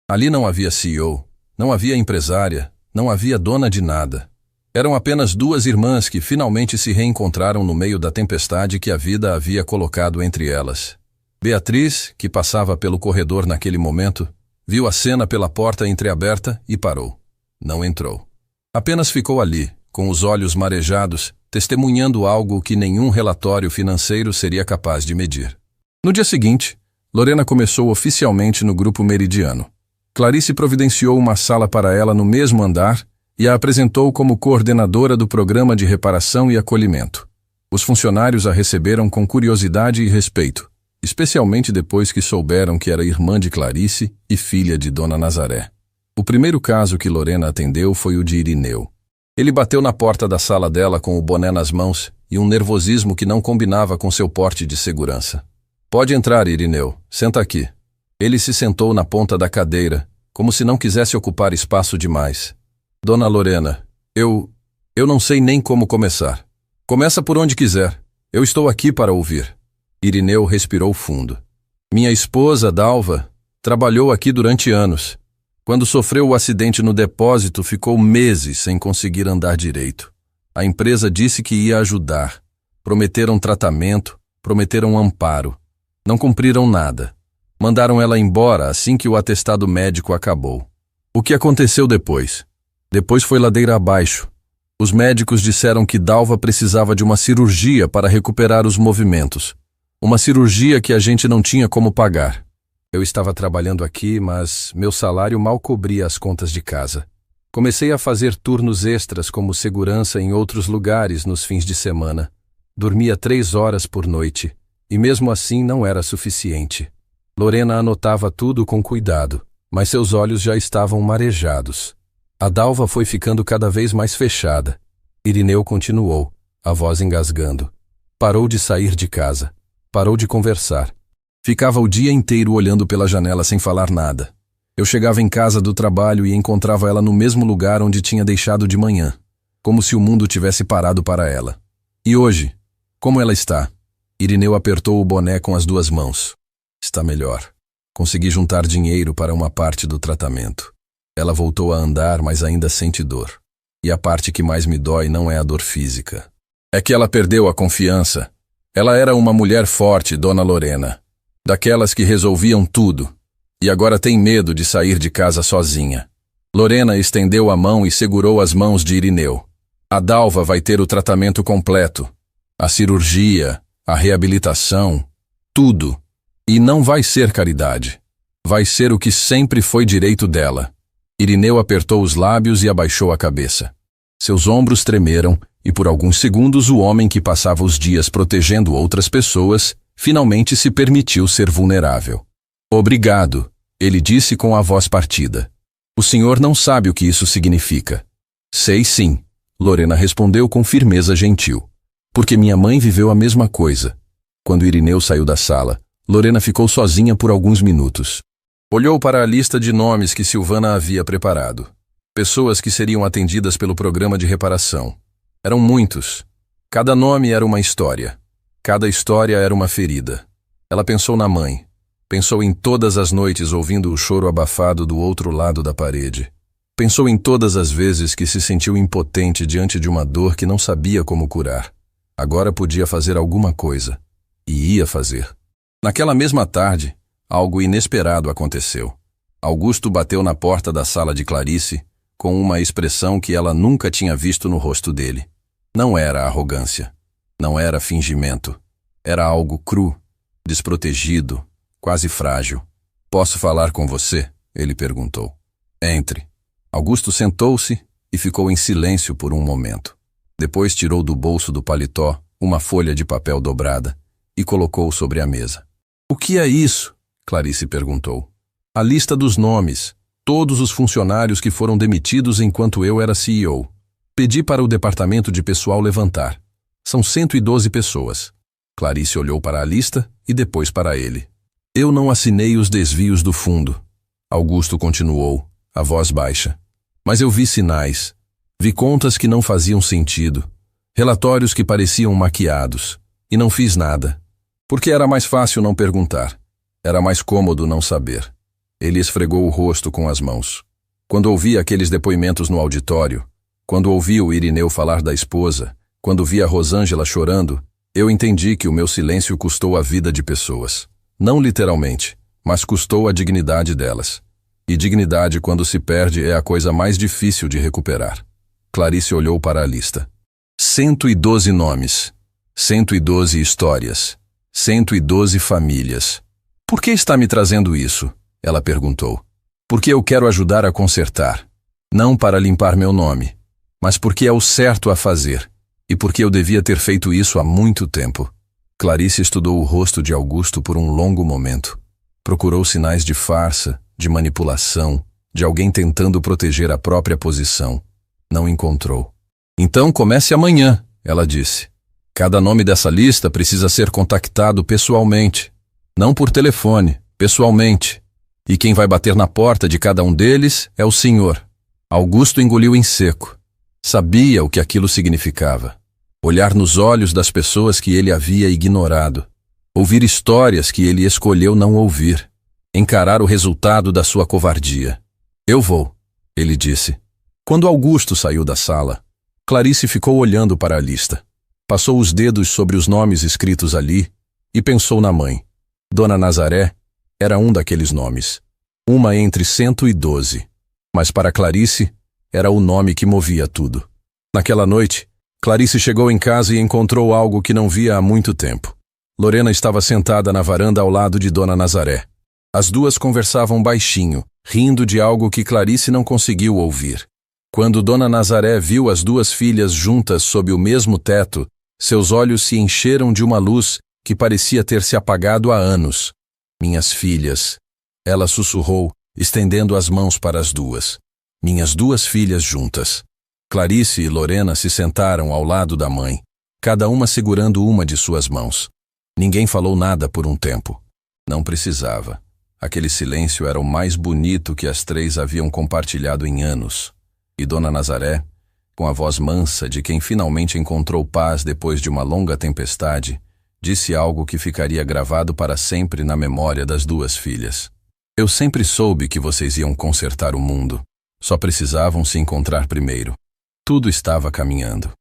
Ali não havia CEO, não havia empresária, não havia dona de nada. Eram apenas duas irmãs que finalmente se reencontraram no meio da tempestade que a vida havia colocado entre elas. Beatriz, que passava pelo corredor naquele momento, viu a cena pela porta entreaberta e parou. Não entrou. Apenas ficou ali, com os olhos marejados, testemunhando algo que nenhum relatório financeiro seria capaz de medir. No dia seguinte, Lorena começou oficialmente no Grupo Meridiano. Clarice providenciou uma sala para ela no mesmo andar e a apresentou como coordenadora do programa de reparação e acolhimento. Os funcionários a receberam com curiosidade e respeito, especialmente depois que souberam que era irmã de Clarice e filha de Dona Nazaré. O primeiro caso que Lorena atendeu foi o de Irineu. Ele bateu na porta da sala dela com o boné nas mãos e um nervosismo que não combinava com seu porte de segurança. Pode entrar, Irineu. Senta aqui. Ele se sentou na ponta da cadeira, como se não quisesse ocupar espaço demais. Dona Lorena, eu não sei nem como começar. Começa por onde quiser. Eu estou aqui para ouvir. Irineu respirou fundo. Minha esposa, Dalva, trabalhou aqui durante anos. Quando sofreu o acidente no depósito, ficou meses sem conseguir andar direito. A empresa disse que ia ajudar. Prometeram tratamento, prometeram amparo. Não cumpriram nada. Mandaram ela embora assim que o atestado médico acabou. O que aconteceu depois? Depois foi ladeira abaixo. Os médicos disseram que Dalva precisava de uma cirurgia para recuperar os movimentos. Uma cirurgia que a gente não tinha como pagar. Eu estava trabalhando aqui, mas meu salário mal cobria as contas de casa. Comecei a fazer turnos extras como segurança em outros lugares nos fins de semana. Dormia 3 horas por noite, e mesmo assim não era suficiente. Lorena anotava tudo com cuidado, mas seus olhos já estavam marejados. A Dalva foi ficando cada vez mais fechada. Irineu continuou, a voz engasgando. Parou de sair de casa. Parou de conversar. Ficava o dia inteiro olhando pela janela sem falar nada. Eu chegava em casa do trabalho e encontrava ela no mesmo lugar onde tinha deixado de manhã, como se o mundo tivesse parado para ela. E hoje, como ela está? Irineu apertou o boné com as 2 mãos. Está melhor. Consegui juntar dinheiro para uma parte do tratamento. Ela voltou a andar, mas ainda sente dor. E a parte que mais me dói não é a dor física. É que ela perdeu a confiança. Ela era uma mulher forte, Dona Lorena. Daquelas que resolviam tudo. E agora tem medo de sair de casa sozinha. Lorena estendeu a mão e segurou as mãos de Irineu. A Dalva vai ter o tratamento completo. A cirurgia, a reabilitação, tudo. E não vai ser caridade. Vai ser o que sempre foi direito dela. Irineu apertou os lábios e abaixou a cabeça. Seus ombros tremeram e por alguns segundos o homem que passava os dias protegendo outras pessoas finalmente se permitiu ser vulnerável. Obrigado, ele disse com a voz partida. O senhor não sabe o que isso significa. Sei sim, Lorena respondeu com firmeza gentil. Porque minha mãe viveu a mesma coisa. Quando Irineu saiu da sala, Lorena ficou sozinha por alguns minutos. Olhou para a lista de nomes que Silvana havia preparado. Pessoas que seriam atendidas pelo programa de reparação. Eram muitos. Cada nome era uma história. Cada história era uma ferida. Ela pensou na mãe. Pensou em todas as noites ouvindo o choro abafado do outro lado da parede. Pensou em todas as vezes que se sentiu impotente diante de uma dor que não sabia como curar. Agora podia fazer alguma coisa. E ia fazer. Naquela mesma tarde, algo inesperado aconteceu. Augusto bateu na porta da sala de Clarice com uma expressão que ela nunca tinha visto no rosto dele. Não era arrogância. Não era fingimento. Era algo cru, desprotegido, quase frágil. "Posso falar com você?" ele perguntou. "Entre." Augusto sentou-se e ficou em silêncio por um momento. Depois tirou do bolso do paletó uma folha de papel dobrada e colocou sobre a mesa. "O que é isso?" Clarice perguntou. "A lista dos nomes, todos os funcionários que foram demitidos enquanto eu era CEO. Pedi para o departamento de pessoal levantar. São 112 pessoas." Clarice olhou para a lista e depois para ele. "Eu não assinei os desvios do fundo." Augusto continuou, a voz baixa. "Mas eu vi sinais. Vi contas que não faziam sentido. Relatórios que pareciam maquiados. E não fiz nada. Porque era mais fácil não perguntar. Era mais cômodo não saber." Ele esfregou o rosto com as mãos. Quando ouvi aqueles depoimentos no auditório, quando ouvi o Irineu falar da esposa, quando vi a Rosângela chorando, eu entendi que o meu silêncio custou a vida de pessoas. Não literalmente, mas custou a dignidade delas. E dignidade, quando se perde, é a coisa mais difícil de recuperar. Clarice olhou para a lista. 112 nomes. 112 histórias. 112 famílias. "Por que está me trazendo isso?" ela perguntou. "Porque eu quero ajudar a consertar. Não para limpar meu nome, mas porque é o certo a fazer. E porque eu devia ter feito isso há muito tempo." Clarice estudou o rosto de Augusto por um longo momento. Procurou sinais de farsa, de manipulação, de alguém tentando proteger a própria posição. Não encontrou. "Então comece amanhã", ela disse. "Cada nome dessa lista precisa ser contactado pessoalmente. Não por telefone, pessoalmente. E quem vai bater na porta de cada um deles é o senhor." Augusto engoliu em seco. Sabia o que aquilo significava. Olhar nos olhos das pessoas que ele havia ignorado. Ouvir histórias que ele escolheu não ouvir. Encarar o resultado da sua covardia. "Eu vou", ele disse. Quando Augusto saiu da sala, Clarice ficou olhando para a lista. Passou os dedos sobre os nomes escritos ali e pensou na mãe. Dona Nazaré era um daqueles nomes. Uma entre 112. Mas para Clarice, era o nome que movia tudo. Naquela noite, Clarice chegou em casa e encontrou algo que não via há muito tempo. Lorena estava sentada na varanda ao lado de Dona Nazaré. As duas conversavam baixinho, rindo de algo que Clarice não conseguiu ouvir. Quando Dona Nazaré viu as duas filhas juntas sob o mesmo teto, seus olhos se encheram de uma luz que parecia ter se apagado há anos. "Minhas filhas", ela sussurrou, estendendo as mãos para as duas. "Minhas duas filhas juntas." Clarice e Lorena se sentaram ao lado da mãe, cada uma segurando uma de suas mãos. Ninguém falou nada por um tempo. Não precisava. Aquele silêncio era o mais bonito que as três haviam compartilhado em anos. E Dona Nazaré, com a voz mansa de quem finalmente encontrou paz depois de uma longa tempestade, disse algo que ficaria gravado para sempre na memória das duas filhas. "Eu sempre soube que vocês iam consertar o mundo. Só precisavam se encontrar primeiro." Tudo estava caminhando.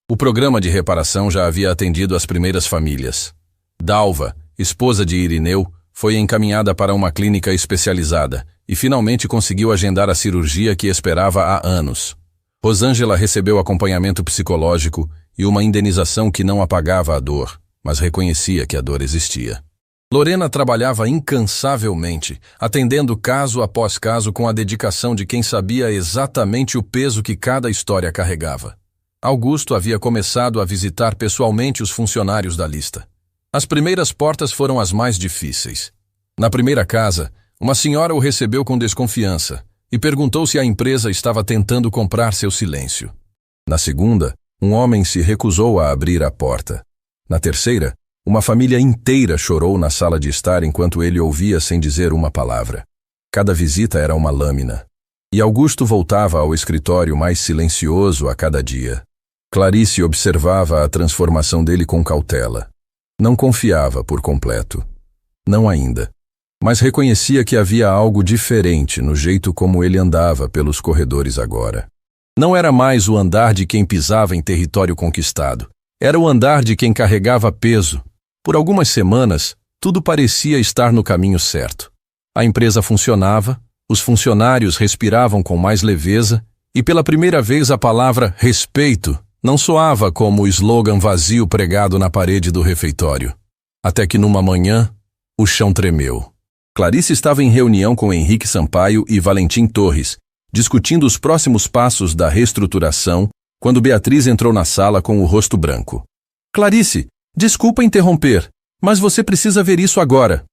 O programa de reparação já havia atendido as primeiras famílias. Dalva, esposa de Irineu, foi encaminhada para uma clínica especializada e finalmente conseguiu agendar a cirurgia que esperava há anos. Rosângela recebeu acompanhamento psicológico e uma indenização que não apagava a dor, mas reconhecia que a dor existia. Lorena trabalhava incansavelmente, atendendo caso após caso com a dedicação de quem sabia exatamente o peso que cada história carregava. Augusto havia começado a visitar pessoalmente os funcionários da lista. As primeiras portas foram as mais difíceis. Na primeira casa, uma senhora o recebeu com desconfiança e perguntou se a empresa estava tentando comprar seu silêncio. Na segunda, um homem se recusou a abrir a porta. Na terceira, uma família inteira chorou na sala de estar enquanto ele ouvia sem dizer uma palavra. Cada visita era uma lâmina. E Augusto voltava ao escritório mais silencioso a cada dia. Clarice observava a transformação dele com cautela. Não confiava por completo. Não ainda. mas reconhecia que havia algo diferente no jeito como ele andava pelos corredores agora. Não era mais o andar de quem pisava em território conquistado. Era o andar de quem carregava peso. Por algumas semanas, tudo parecia estar no caminho certo. A empresa funcionava, os funcionários respiravam com mais leveza e pela primeira vez a palavra respeito não soava como o slogan vazio pregado na parede do refeitório. Até que numa manhã, o chão tremeu. Clarice estava em reunião com Henrique Sampaio e Valentim Torres, discutindo os próximos passos da reestruturação, quando Beatriz entrou na sala com o rosto branco. Clarice, desculpa interromper, mas você precisa ver isso agora.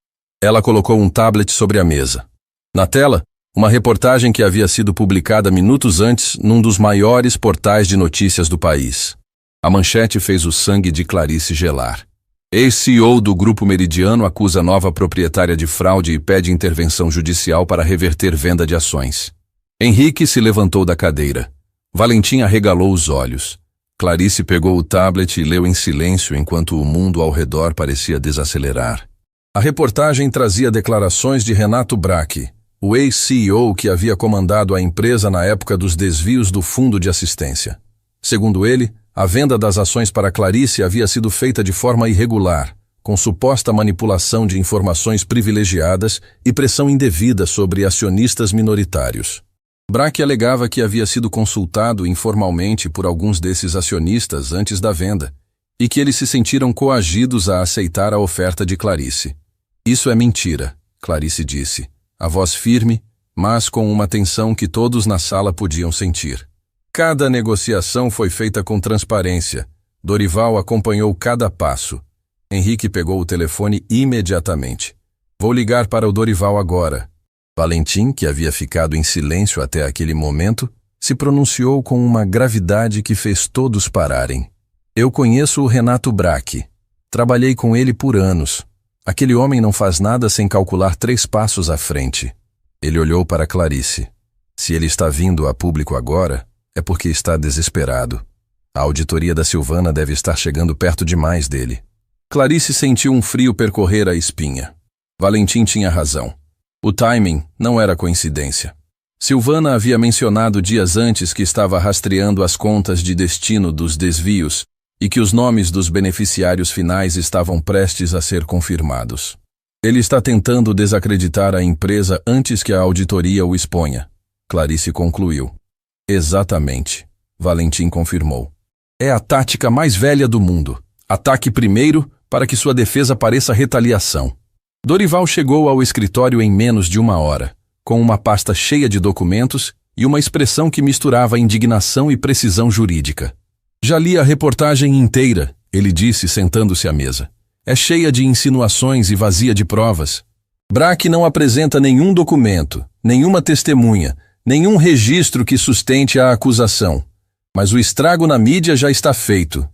Ela colocou um tablet sobre a mesa. Na tela, uma reportagem que havia sido publicada minutos antes num dos maiores portais de notícias do país. A manchete fez o sangue de Clarice gelar. Ex-CEO do Grupo Meridiano acusa nova proprietária de fraude e pede intervenção judicial para reverter venda de ações. Henrique se levantou da cadeira. Valentim arregalou os olhos. Clarice pegou o tablet e leu em silêncio enquanto o mundo ao redor parecia desacelerar. A reportagem trazia declarações de Renato Bracchi, o ex-CEO que havia comandado a empresa na época dos desvios do fundo de assistência. Segundo ele, a venda das ações para Clarice havia sido feita de forma irregular, com suposta manipulação de informações privilegiadas e pressão indevida sobre acionistas minoritários. Bracchi alegava que havia sido consultado informalmente por alguns desses acionistas antes da venda e que eles se sentiram coagidos a aceitar a oferta de Clarice. Isso é mentira, Clarice disse, a voz firme, mas com uma tensão que todos na sala podiam sentir. Cada negociação foi feita com transparência. Dorival acompanhou cada passo. Henrique pegou o telefone imediatamente. Vou ligar para o Dorival agora. Valentim, que havia ficado em silêncio até aquele momento, se pronunciou com uma gravidade que fez todos pararem. Eu conheço o Renato Bracchi. Trabalhei com ele por anos. Aquele homem não faz nada sem calcular 3 passos à frente. Ele olhou para Clarice. Se ele está vindo a público agora, é porque está desesperado. A auditoria da Silvana deve estar chegando perto demais dele. Clarice sentiu um frio percorrer a espinha. Valentim tinha razão. O timing não era coincidência. Silvana havia mencionado dias antes que estava rastreando as contas de destino dos desvios e que os nomes dos beneficiários finais estavam prestes a ser confirmados. Ele está tentando desacreditar a empresa antes que a auditoria o exponha. Clarice concluiu. Exatamente, Valentim confirmou. É a tática mais velha do mundo. Ataque primeiro para que sua defesa pareça retaliação. Dorival chegou ao escritório em menos de 1 hora, com uma pasta cheia de documentos e uma expressão que misturava indignação e precisão jurídica. Já li a reportagem inteira, ele disse sentando-se à mesa. É cheia de insinuações e vazia de provas. Bracchi não apresenta nenhum documento, nenhuma testemunha, nenhum registro que sustente a acusação. Mas o estrago na mídia já está feito.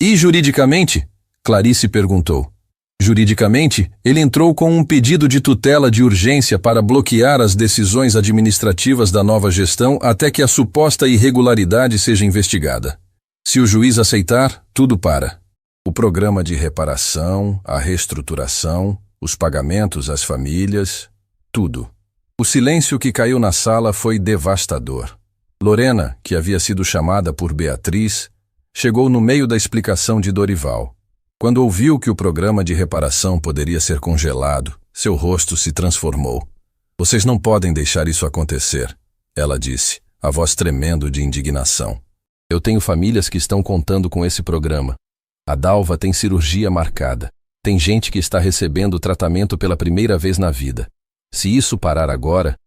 E juridicamente? Clarice perguntou. Juridicamente, ele entrou com um pedido de tutela de urgência para bloquear as decisões administrativas da nova gestão até que a suposta irregularidade seja investigada. Se o juiz aceitar, tudo para. O programa de reparação, a reestruturação, os pagamentos às famílias, tudo. O silêncio que caiu na sala foi devastador. Lorena, que havia sido chamada por Beatriz, chegou no meio da explicação de Dorival. Quando ouviu que o programa de reparação poderia ser congelado, seu rosto se transformou. Vocês não podem deixar isso acontecer, ela disse, a voz tremendo de indignação. Eu tenho famílias que estão contando com esse programa. A Dalva tem cirurgia marcada. Tem gente que está recebendo tratamento pela primeira vez na vida. Se isso parar agora,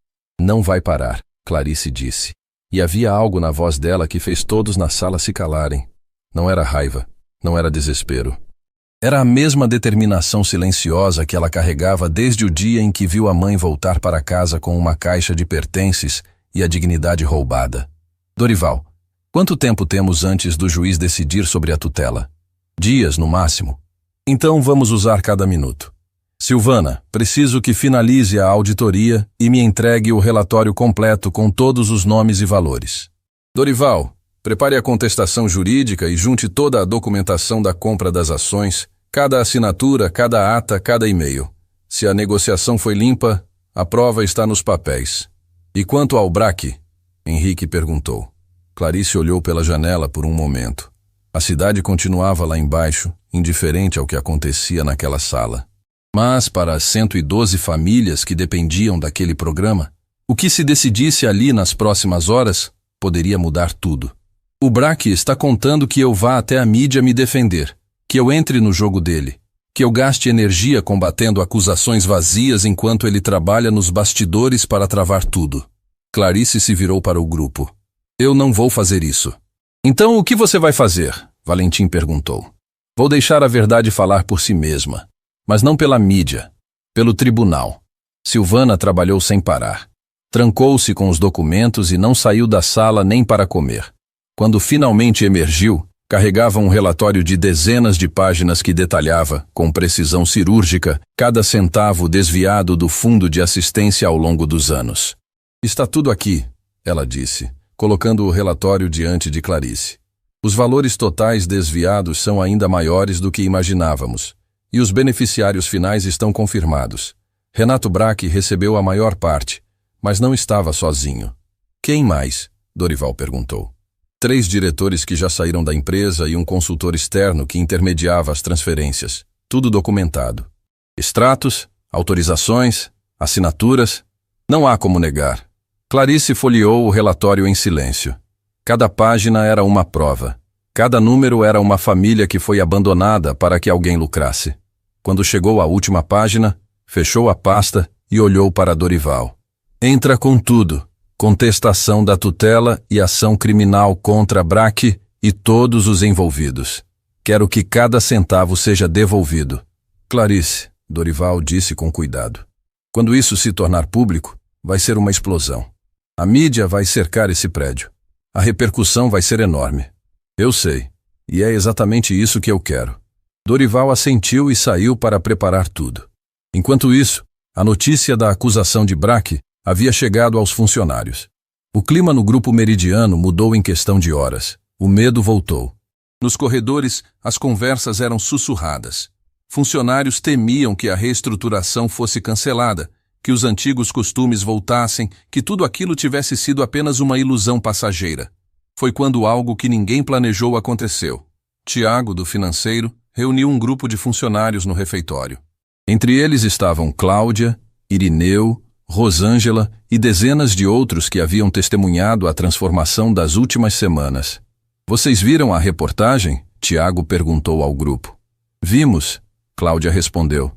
não vai parar, Clarice disse. E havia algo na voz dela que fez todos na sala se calarem. Não era raiva, não era desespero. Era a mesma determinação silenciosa que ela carregava desde o dia em que viu a mãe voltar para casa com uma caixa de pertences e a dignidade roubada. Dorival, quanto tempo temos antes do juiz decidir sobre a tutela? Dias, no máximo. Então vamos usar cada minuto. Silvana, preciso que finalize a auditoria e me entregue o relatório completo com todos os nomes e valores. Dorival, prepare a contestação jurídica e junte toda a documentação da compra das ações, cada assinatura, cada ata, cada e-mail. Se a negociação foi limpa, a prova está nos papéis. E quanto ao Braque? Henrique perguntou. Clarice olhou pela janela por um momento. A cidade continuava lá embaixo, indiferente ao que acontecia naquela sala. Mas para as 112 famílias que dependiam daquele programa, o que se decidisse ali nas próximas horas poderia mudar tudo. O Braque está contando que eu vá até a mídia me defender, que eu entre no jogo dele, que eu gaste energia combatendo acusações vazias enquanto ele trabalha nos bastidores para travar tudo. Clarice se virou para o grupo. Eu não vou fazer isso. Então o que você vai fazer? Valentim perguntou. Vou deixar a verdade falar por si mesma, mas não pela mídia, pelo tribunal. Silvana trabalhou sem parar. Trancou-se com os documentos e não saiu da sala nem para comer. Quando finalmente emergiu, carregava um relatório de dezenas de páginas que detalhava, com precisão cirúrgica, cada centavo desviado do fundo de assistência ao longo dos anos. Está tudo aqui, ela disse, colocando o relatório diante de Clarice. Os valores totais desviados são ainda maiores do que imaginávamos, e os beneficiários finais estão confirmados. Renato Braque recebeu a maior parte, mas não estava sozinho. Quem mais? Dorival perguntou. 3 diretores que já saíram da empresa e um consultor externo que intermediava as transferências. Tudo documentado. Extratos, autorizações, assinaturas. Não há como negar. Clarice folheou o relatório em silêncio. Cada página era uma prova. Cada número era uma família que foi abandonada para que alguém lucrasse. Quando chegou à última página, fechou a pasta e olhou para Dorival. Entra com tudo. Contestação da tutela e ação criminal contra Braque e todos os envolvidos. Quero que cada centavo seja devolvido. Clarice, Dorival disse com cuidado. Quando isso se tornar público, vai ser uma explosão. A mídia vai cercar esse prédio. A repercussão vai ser enorme. Eu sei, e é exatamente isso que eu quero. Dorival assentiu e saiu para preparar tudo. Enquanto isso, a notícia da acusação de Braque havia chegado aos funcionários. O clima no grupo Meridiano mudou em questão de horas. O medo voltou. Nos corredores, as conversas eram sussurradas. Funcionários temiam que a reestruturação fosse cancelada, que os antigos costumes voltassem, que tudo aquilo tivesse sido apenas uma ilusão passageira. Foi quando algo que ninguém planejou aconteceu. Tiago, do financeiro, reuniu um grupo de funcionários no refeitório. Entre eles estavam Cláudia, Irineu, Rosângela e dezenas de outros que haviam testemunhado a transformação das últimas semanas. Vocês viram a reportagem? Tiago perguntou ao grupo. Vimos, Cláudia respondeu.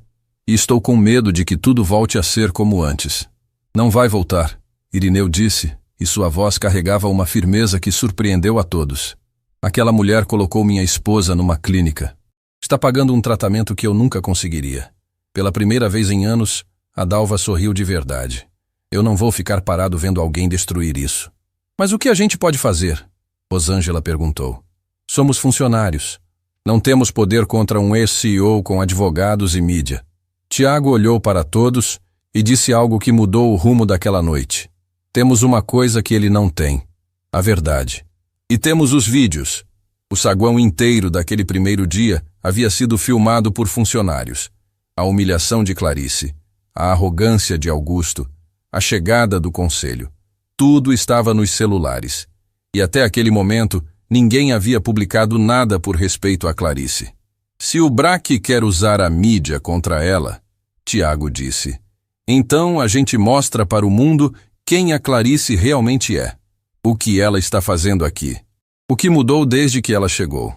E estou com medo de que tudo volte a ser como antes. Não vai voltar, Irineu disse, e sua voz carregava uma firmeza que surpreendeu a todos. Aquela mulher colocou minha esposa numa clínica. Está pagando um tratamento que eu nunca conseguiria. Pela primeira vez em anos, a Dalva sorriu de verdade. Eu não vou ficar parado vendo alguém destruir isso. Mas o que a gente pode fazer? Rosângela perguntou. Somos funcionários. Não temos poder contra um ex-CEO com advogados e mídia. Tiago olhou para todos e disse algo que mudou o rumo daquela noite. Temos uma coisa que ele não tem. A verdade. E temos os vídeos. O saguão inteiro daquele primeiro dia havia sido filmado por funcionários. A humilhação de Clarice, a arrogância de Augusto, a chegada do conselho. Tudo estava nos celulares. E até aquele momento, ninguém havia publicado nada por respeito a Clarice. Se o Braque quer usar a mídia contra ela, Tiago disse, então a gente mostra para o mundo quem a Clarice realmente é. O que ela está fazendo aqui. O que mudou desde que ela chegou.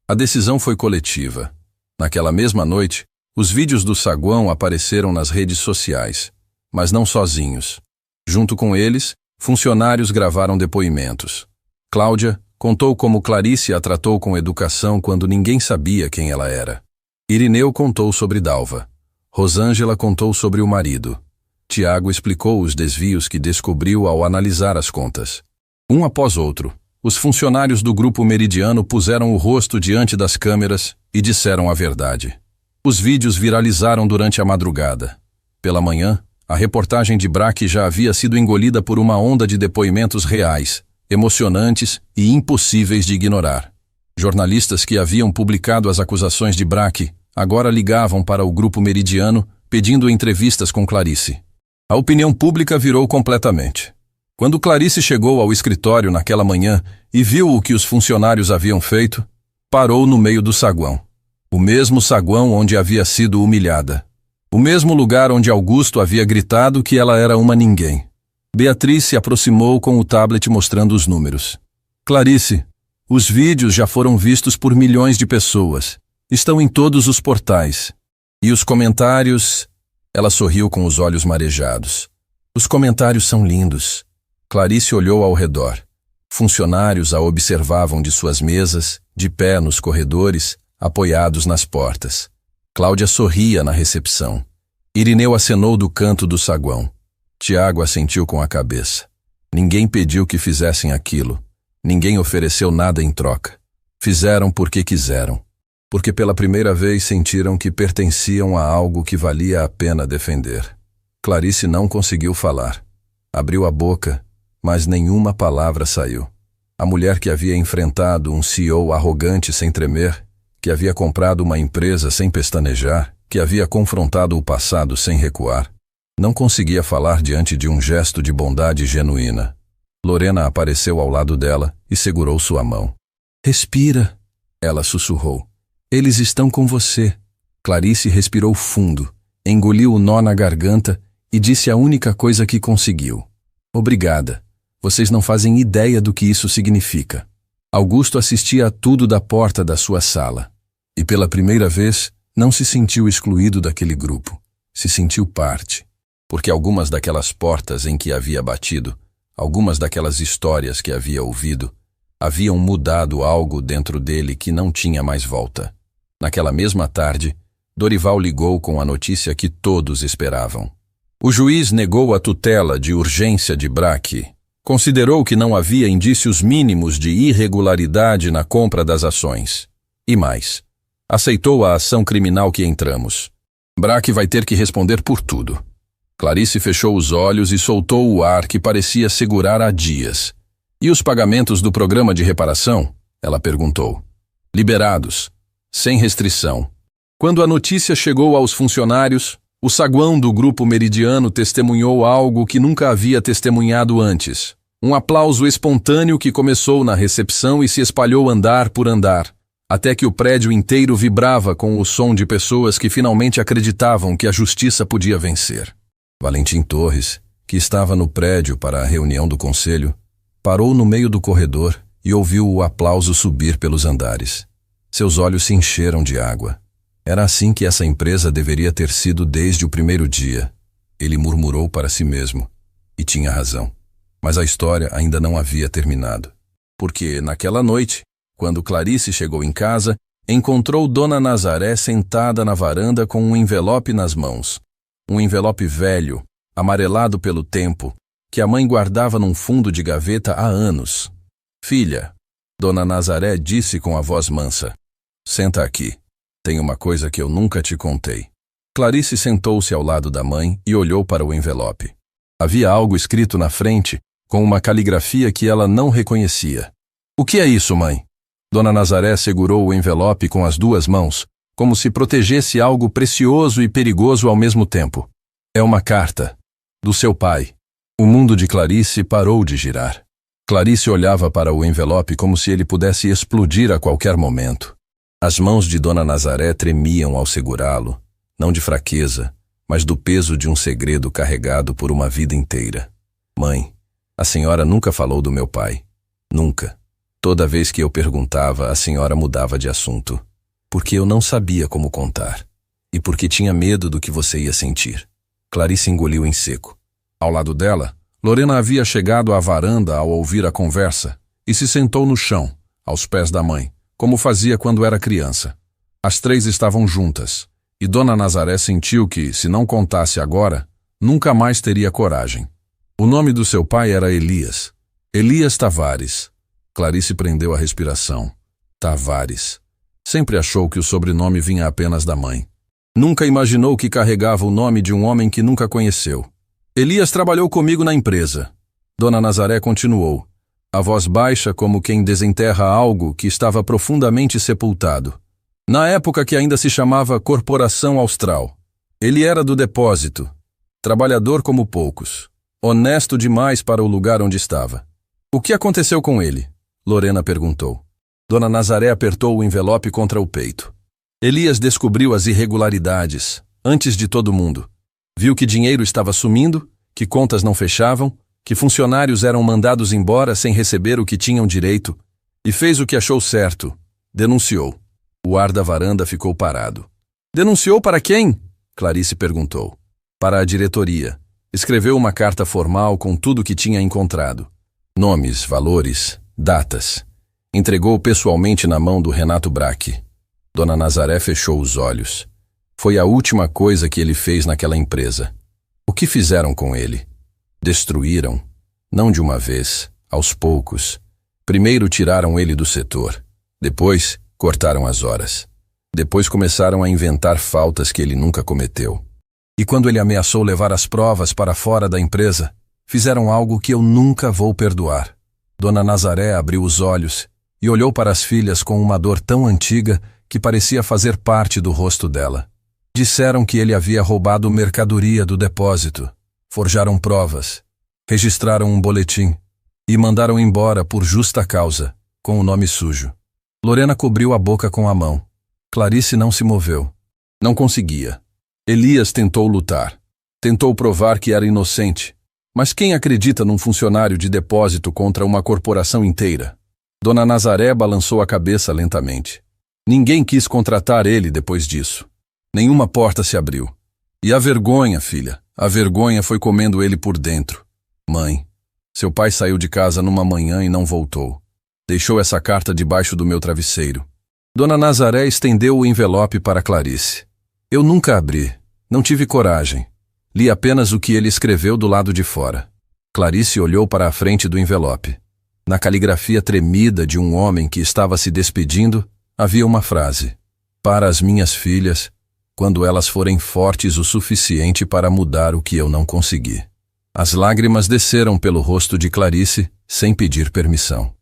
A decisão foi coletiva. Naquela mesma noite, os vídeos do saguão apareceram nas redes sociais, mas não sozinhos. Junto com eles, funcionários gravaram depoimentos. Cláudia contou como Clarice a tratou com educação quando ninguém sabia quem ela era. Irineu contou sobre Dalva. Rosângela contou sobre o marido. Tiago explicou os desvios que descobriu ao analisar as contas. Um após outro, os funcionários do grupo Meridiano puseram o rosto diante das câmeras e disseram a verdade. Os vídeos viralizaram durante a madrugada. Pela manhã, a reportagem de Braque já havia sido engolida por uma onda de depoimentos reais, emocionantes e impossíveis de ignorar. Jornalistas que haviam publicado as acusações de Braque agora ligavam para o grupo Meridiano pedindo entrevistas com Clarice. A opinião pública virou completamente. Quando Clarice chegou ao escritório naquela manhã e viu o que os funcionários haviam feito, parou no meio do saguão. O mesmo saguão onde havia sido humilhada. O mesmo lugar onde Augusto havia gritado que ela era uma ninguém. Beatriz se aproximou com o tablet mostrando os números. Clarice, os vídeos já foram vistos por milhões de pessoas. Estão em todos os portais. E os comentários... Ela sorriu com os olhos marejados. Os comentários são lindos. Clarice olhou ao redor. Funcionários a observavam de suas mesas, de pé nos corredores, apoiados nas portas. Cláudia sorria na recepção. Irineu acenou do canto do saguão. Tiago assentiu com a cabeça. Ninguém pediu que fizessem aquilo. Ninguém ofereceu nada em troca. Fizeram porque quiseram. Porque pela primeira vez sentiram que pertenciam a algo que valia a pena defender. Clarice não conseguiu falar. Abriu a boca, mas nenhuma palavra saiu. A mulher que havia enfrentado um CEO arrogante sem tremer, que havia comprado uma empresa sem pestanejar, que havia confrontado o passado sem recuar, não conseguia falar diante de um gesto de bondade genuína. Lorena apareceu ao lado dela e segurou sua mão. "Respira", ela sussurrou. "Eles estão com você." Clarice respirou fundo, engoliu o nó na garganta e disse a única coisa que conseguiu. "Obrigada. Vocês não fazem ideia do que isso significa." Augusto assistia a tudo da porta da sua sala. E pela primeira vez, não se sentiu excluído daquele grupo. Se sentiu parte. Porque algumas daquelas portas em que havia batido, algumas daquelas histórias que havia ouvido, haviam mudado algo dentro dele que não tinha mais volta. Naquela mesma tarde, Dorival ligou com a notícia que todos esperavam. O juiz negou a tutela de urgência de Braque. Considerou que não havia indícios mínimos de irregularidade na compra das ações. E mais, aceitou a ação criminal que entramos. Braque vai ter que responder por tudo. Clarice fechou os olhos e soltou o ar que parecia segurar há dias. "E os pagamentos do programa de reparação?" ela perguntou. "Liberados, sem restrição." Quando a notícia chegou aos funcionários, o saguão do Grupo Meridiano testemunhou algo que nunca havia testemunhado antes. Um aplauso espontâneo que começou na recepção e se espalhou andar por andar, até que o prédio inteiro vibrava com o som de pessoas que finalmente acreditavam que a justiça podia vencer. Valentim Torres, que estava no prédio para a reunião do conselho, parou no meio do corredor e ouviu o aplauso subir pelos andares. Seus olhos se encheram de água. Era assim que essa empresa deveria ter sido desde o primeiro dia. Ele murmurou para si mesmo. E tinha razão. Mas a história ainda não havia terminado. Porque, naquela noite, quando Clarice chegou em casa, encontrou Dona Nazaré sentada na varanda com um envelope nas mãos. Um envelope velho, amarelado pelo tempo, que a mãe guardava num fundo de gaveta há anos. "Filha", Dona Nazaré disse com a voz mansa, "senta aqui. Tem uma coisa que eu nunca te contei." Clarice sentou-se ao lado da mãe e olhou para o envelope. Havia algo escrito na frente, com uma caligrafia que ela não reconhecia. "O que é isso, mãe?" Dona Nazaré segurou o envelope com as duas mãos, como se protegesse algo precioso e perigoso ao mesmo tempo. "É uma carta. Do seu pai." O mundo de Clarice parou de girar. Clarice olhava para o envelope como se ele pudesse explodir a qualquer momento. As mãos de Dona Nazaré tremiam ao segurá-lo, não de fraqueza, mas do peso de um segredo carregado por uma vida inteira. "Mãe, a senhora nunca falou do meu pai. Nunca. Toda vez que eu perguntava, a senhora mudava de assunto. Porque eu não sabia como contar. E porque tinha medo do que você ia sentir." Clarice engoliu em seco. Ao lado dela, Lorena havia chegado à varanda ao ouvir a conversa e se sentou no chão, aos pés da mãe, como fazia quando era criança. As três estavam juntas, e Dona Nazaré sentiu que, se não contasse agora, nunca mais teria coragem. O nome do seu pai era Elias. Elias Tavares. Clarice prendeu a respiração. Tavares. Sempre achou que o sobrenome vinha apenas da mãe. Nunca imaginou que carregava o nome de um homem que nunca conheceu. "Elias trabalhou comigo na empresa." Dona Nazaré continuou, a voz baixa como quem desenterra algo que estava profundamente sepultado. "Na época que ainda se chamava Corporação Austral. Ele era do depósito, trabalhador como poucos, honesto demais para o lugar onde estava. O que aconteceu com ele? Lorena perguntou. Dona Nazaré apertou o envelope contra o peito. Elias descobriu as irregularidades, antes de todo mundo. Viu que dinheiro estava sumindo, que contas não fechavam, que funcionários eram mandados embora sem receber o que tinham direito, e fez o que achou certo. Denunciou. O ar da varanda ficou parado. Denunciou para quem? Clarice perguntou. Para a diretoria. Escreveu uma carta formal com tudo o que tinha encontrado. Nomes, valores, datas. Entregou pessoalmente na mão do Renato Braque. Dona Nazaré fechou os olhos. Foi a última coisa que ele fez naquela empresa. O que fizeram com ele? Destruíram. Não de uma vez, aos poucos. Primeiro tiraram ele do setor. Depois, cortaram as horas. Depois começaram a inventar faltas que ele nunca cometeu. E quando ele ameaçou levar as provas para fora da empresa, fizeram algo que eu nunca vou perdoar. Dona Nazaré abriu os olhos e olhou para as filhas com uma dor tão antiga que parecia fazer parte do rosto dela. Disseram que ele havia roubado mercadoria do depósito. Forjaram provas. Registraram um boletim. E mandaram embora por justa causa, com o nome sujo. Lorena cobriu a boca com a mão. Clarice não se moveu. Não conseguia. Elias tentou lutar. Tentou provar que era inocente. Mas quem acredita num funcionário de depósito contra uma corporação inteira? Dona Nazaré balançou a cabeça lentamente. Ninguém quis contratar ele depois disso. Nenhuma porta se abriu. E a vergonha, filha, a vergonha foi comendo ele por dentro. Mãe, seu pai saiu de casa numa manhã e não voltou. Deixou essa carta debaixo do meu travesseiro. Dona Nazaré estendeu o envelope para Clarice. Eu nunca abri, não tive coragem. Li apenas o que ele escreveu do lado de fora. Clarice olhou para a frente do envelope. Na caligrafia tremida de um homem que estava se despedindo, havia uma frase. Para as minhas filhas, quando elas forem fortes o suficiente para mudar o que eu não consegui. As lágrimas desceram pelo rosto de Clarice, sem pedir permissão.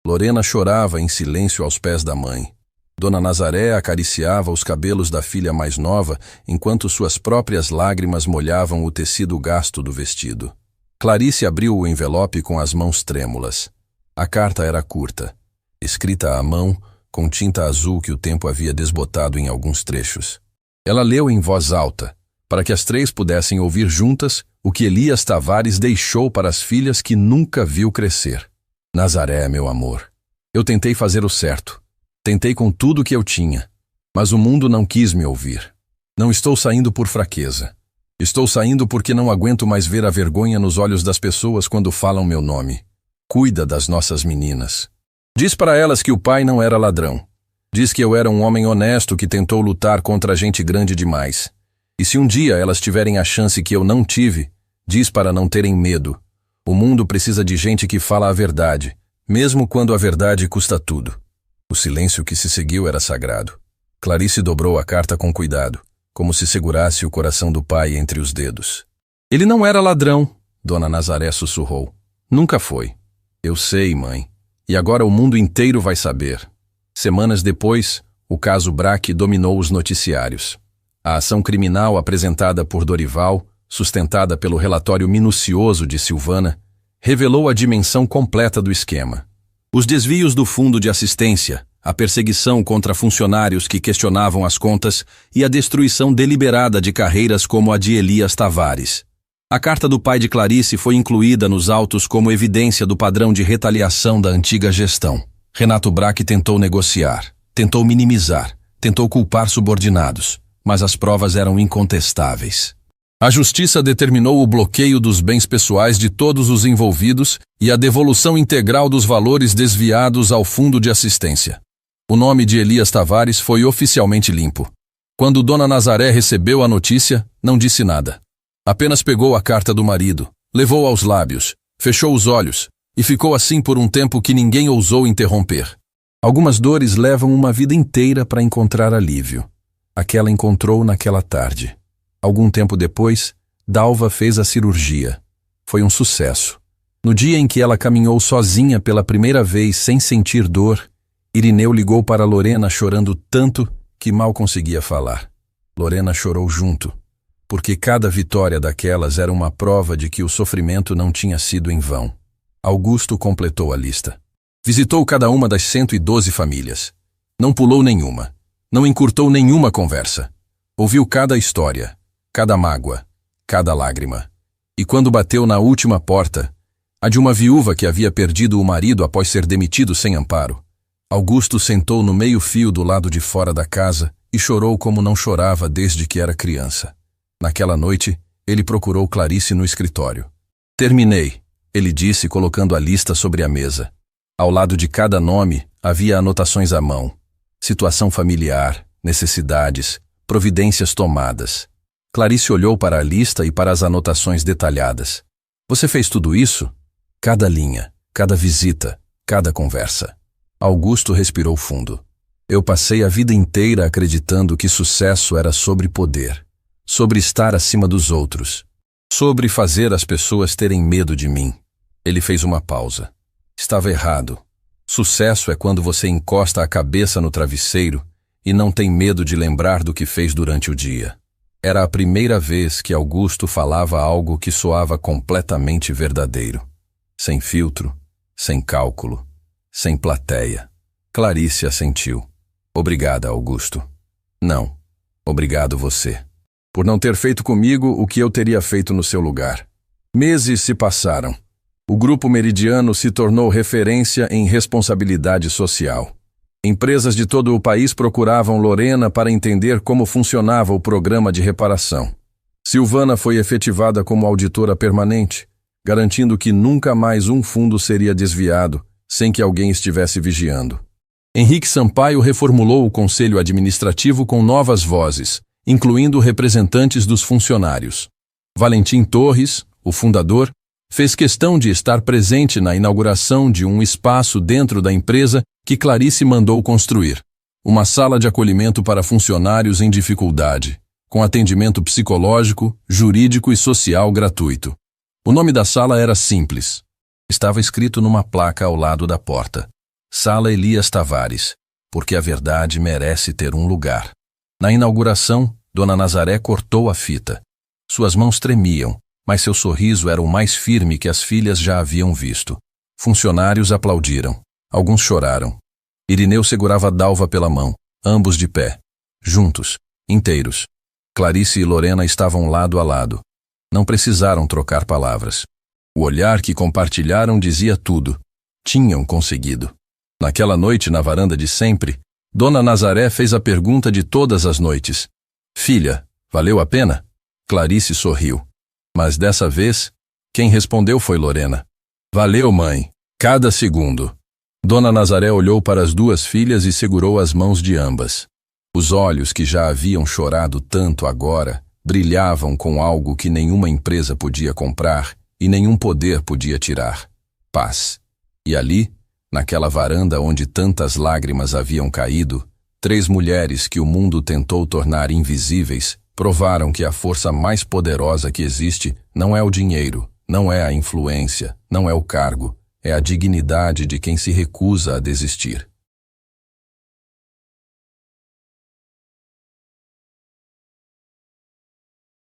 Lorena chorava em silêncio aos pés da mãe. Dona Nazaré acariciava os cabelos da filha mais nova, enquanto suas próprias lágrimas molhavam o tecido gasto do vestido. Clarice abriu o envelope com as mãos trêmulas. A carta era curta, escrita à mão, com tinta azul que o tempo havia desbotado em alguns trechos. Ela leu em voz alta, para que as três pudessem ouvir juntas o que Elias Tavares deixou para as filhas que nunca viu crescer. Nazaré, meu amor, eu tentei fazer o certo. Tentei com tudo que eu tinha, mas o mundo não quis me ouvir. Não estou saindo por fraqueza. Estou saindo porque não aguento mais ver a vergonha nos olhos das pessoas quando falam meu nome. Cuida das nossas meninas. Diz para elas que o pai não era ladrão. Diz que eu era um homem honesto que tentou lutar contra gente grande demais. E se um dia elas tiverem a chance que eu não tive, diz para não terem medo. O mundo precisa de gente que fala a verdade, mesmo quando a verdade custa tudo. O silêncio que se seguiu era sagrado. Clarice dobrou a carta com cuidado, como se segurasse o coração do pai entre os dedos. Ele não era ladrão, Dona Nazaré sussurrou. Nunca foi. Eu sei, mãe. E agora o mundo inteiro vai saber. Semanas depois, o caso Braque dominou os noticiários. A ação criminal apresentada por Dorival, sustentada pelo relatório minucioso de Silvana, revelou a dimensão completa do esquema. Os desvios do fundo de assistência, a perseguição contra funcionários que questionavam as contas e a destruição deliberada de carreiras como a de Elias Tavares. A carta do pai de Clarice foi incluída nos autos como evidência do padrão de retaliação da antiga gestão. Renato Braque tentou negociar, tentou minimizar, tentou culpar subordinados, mas as provas eram incontestáveis. A justiça determinou o bloqueio dos bens pessoais de todos os envolvidos e a devolução integral dos valores desviados ao fundo de assistência. O nome de Elias Tavares foi oficialmente limpo. Quando Dona Nazaré recebeu a notícia, não disse nada. Apenas pegou a carta do marido, levou aos lábios, fechou os olhos e ficou assim por um tempo que ninguém ousou interromper. Algumas dores levam uma vida inteira para encontrar alívio. Aquela encontrou naquela tarde. Algum tempo depois, Dalva fez a cirurgia. Foi um sucesso. No dia em que ela caminhou sozinha pela primeira vez sem sentir dor, Irineu ligou para Lorena chorando tanto que mal conseguia falar. Lorena chorou junto. porque cada vitória daquelas era uma prova de que o sofrimento não tinha sido em vão. Augusto completou a lista. Visitou cada uma das 112 famílias. Não pulou nenhuma. Não encurtou nenhuma conversa. Ouviu cada história, cada mágoa, cada lágrima. E quando bateu na última porta, a de uma viúva que havia perdido o marido após ser demitido sem amparo, Augusto sentou no meio-fio do lado de fora da casa e chorou como não chorava desde que era criança. Naquela noite, ele procurou Clarice no escritório. Terminei, ele disse colocando a lista sobre a mesa. Ao lado de cada nome, havia anotações à mão. Situação familiar, necessidades, providências tomadas. Clarice olhou para a lista e para as anotações detalhadas. Você fez tudo isso? Cada linha, cada visita, cada conversa. Augusto respirou fundo. Eu passei a vida inteira acreditando que sucesso era sobre poder, sobre estar acima dos outros, sobre fazer as pessoas terem medo de mim. Ele fez uma pausa. Estava errado. Sucesso é quando você encosta a cabeça no travesseiro e não tem medo de lembrar do que fez durante o dia. Era a primeira vez que Augusto falava algo que soava completamente verdadeiro. Sem filtro, sem cálculo, sem plateia. Clarice assentiu. Obrigada, Augusto. Não, obrigado você. Por não ter feito comigo o que eu teria feito no seu lugar. Meses se passaram. O Grupo Meridiano se tornou referência em responsabilidade social. Empresas de todo o país procuravam Lorena para entender como funcionava o programa de reparação. Silvana foi efetivada como auditora permanente, garantindo que nunca mais um fundo seria desviado sem que alguém estivesse vigiando. Henrique Sampaio reformulou o conselho administrativo com novas vozes, incluindo representantes dos funcionários. Valentim Torres, o fundador, fez questão de estar presente na inauguração de um espaço dentro da empresa que Clarice mandou construir. Uma sala de acolhimento para funcionários em dificuldade, com atendimento psicológico, jurídico e social gratuito. O nome da sala era simples. Estava escrito numa placa ao lado da porta. Sala Elias Tavares, porque a verdade merece ter um lugar. Na inauguração, Dona Nazaré cortou a fita. Suas mãos tremiam, mas seu sorriso era o mais firme que as filhas já haviam visto. Funcionários aplaudiram. Alguns choraram. Irineu segurava Dalva pela mão, ambos de pé. Juntos, inteiros. Clarice e Lorena estavam lado a lado. Não precisaram trocar palavras. O olhar que compartilharam dizia tudo. Tinham conseguido. Naquela noite, na varanda de sempre, Dona Nazaré fez a pergunta de todas as noites. Filha, valeu a pena? Clarice sorriu. Mas dessa vez, quem respondeu foi Lorena. Valeu, mãe. Cada segundo. Dona Nazaré olhou para as duas filhas e segurou as mãos de ambas. Os olhos que já haviam chorado tanto agora brilhavam com algo que nenhuma empresa podia comprar e nenhum poder podia tirar. Paz. E ali, naquela varanda onde tantas lágrimas haviam caído, 3 mulheres que o mundo tentou tornar invisíveis provaram que a força mais poderosa que existe não é o dinheiro, não é a influência, não é o cargo, é a dignidade de quem se recusa a desistir.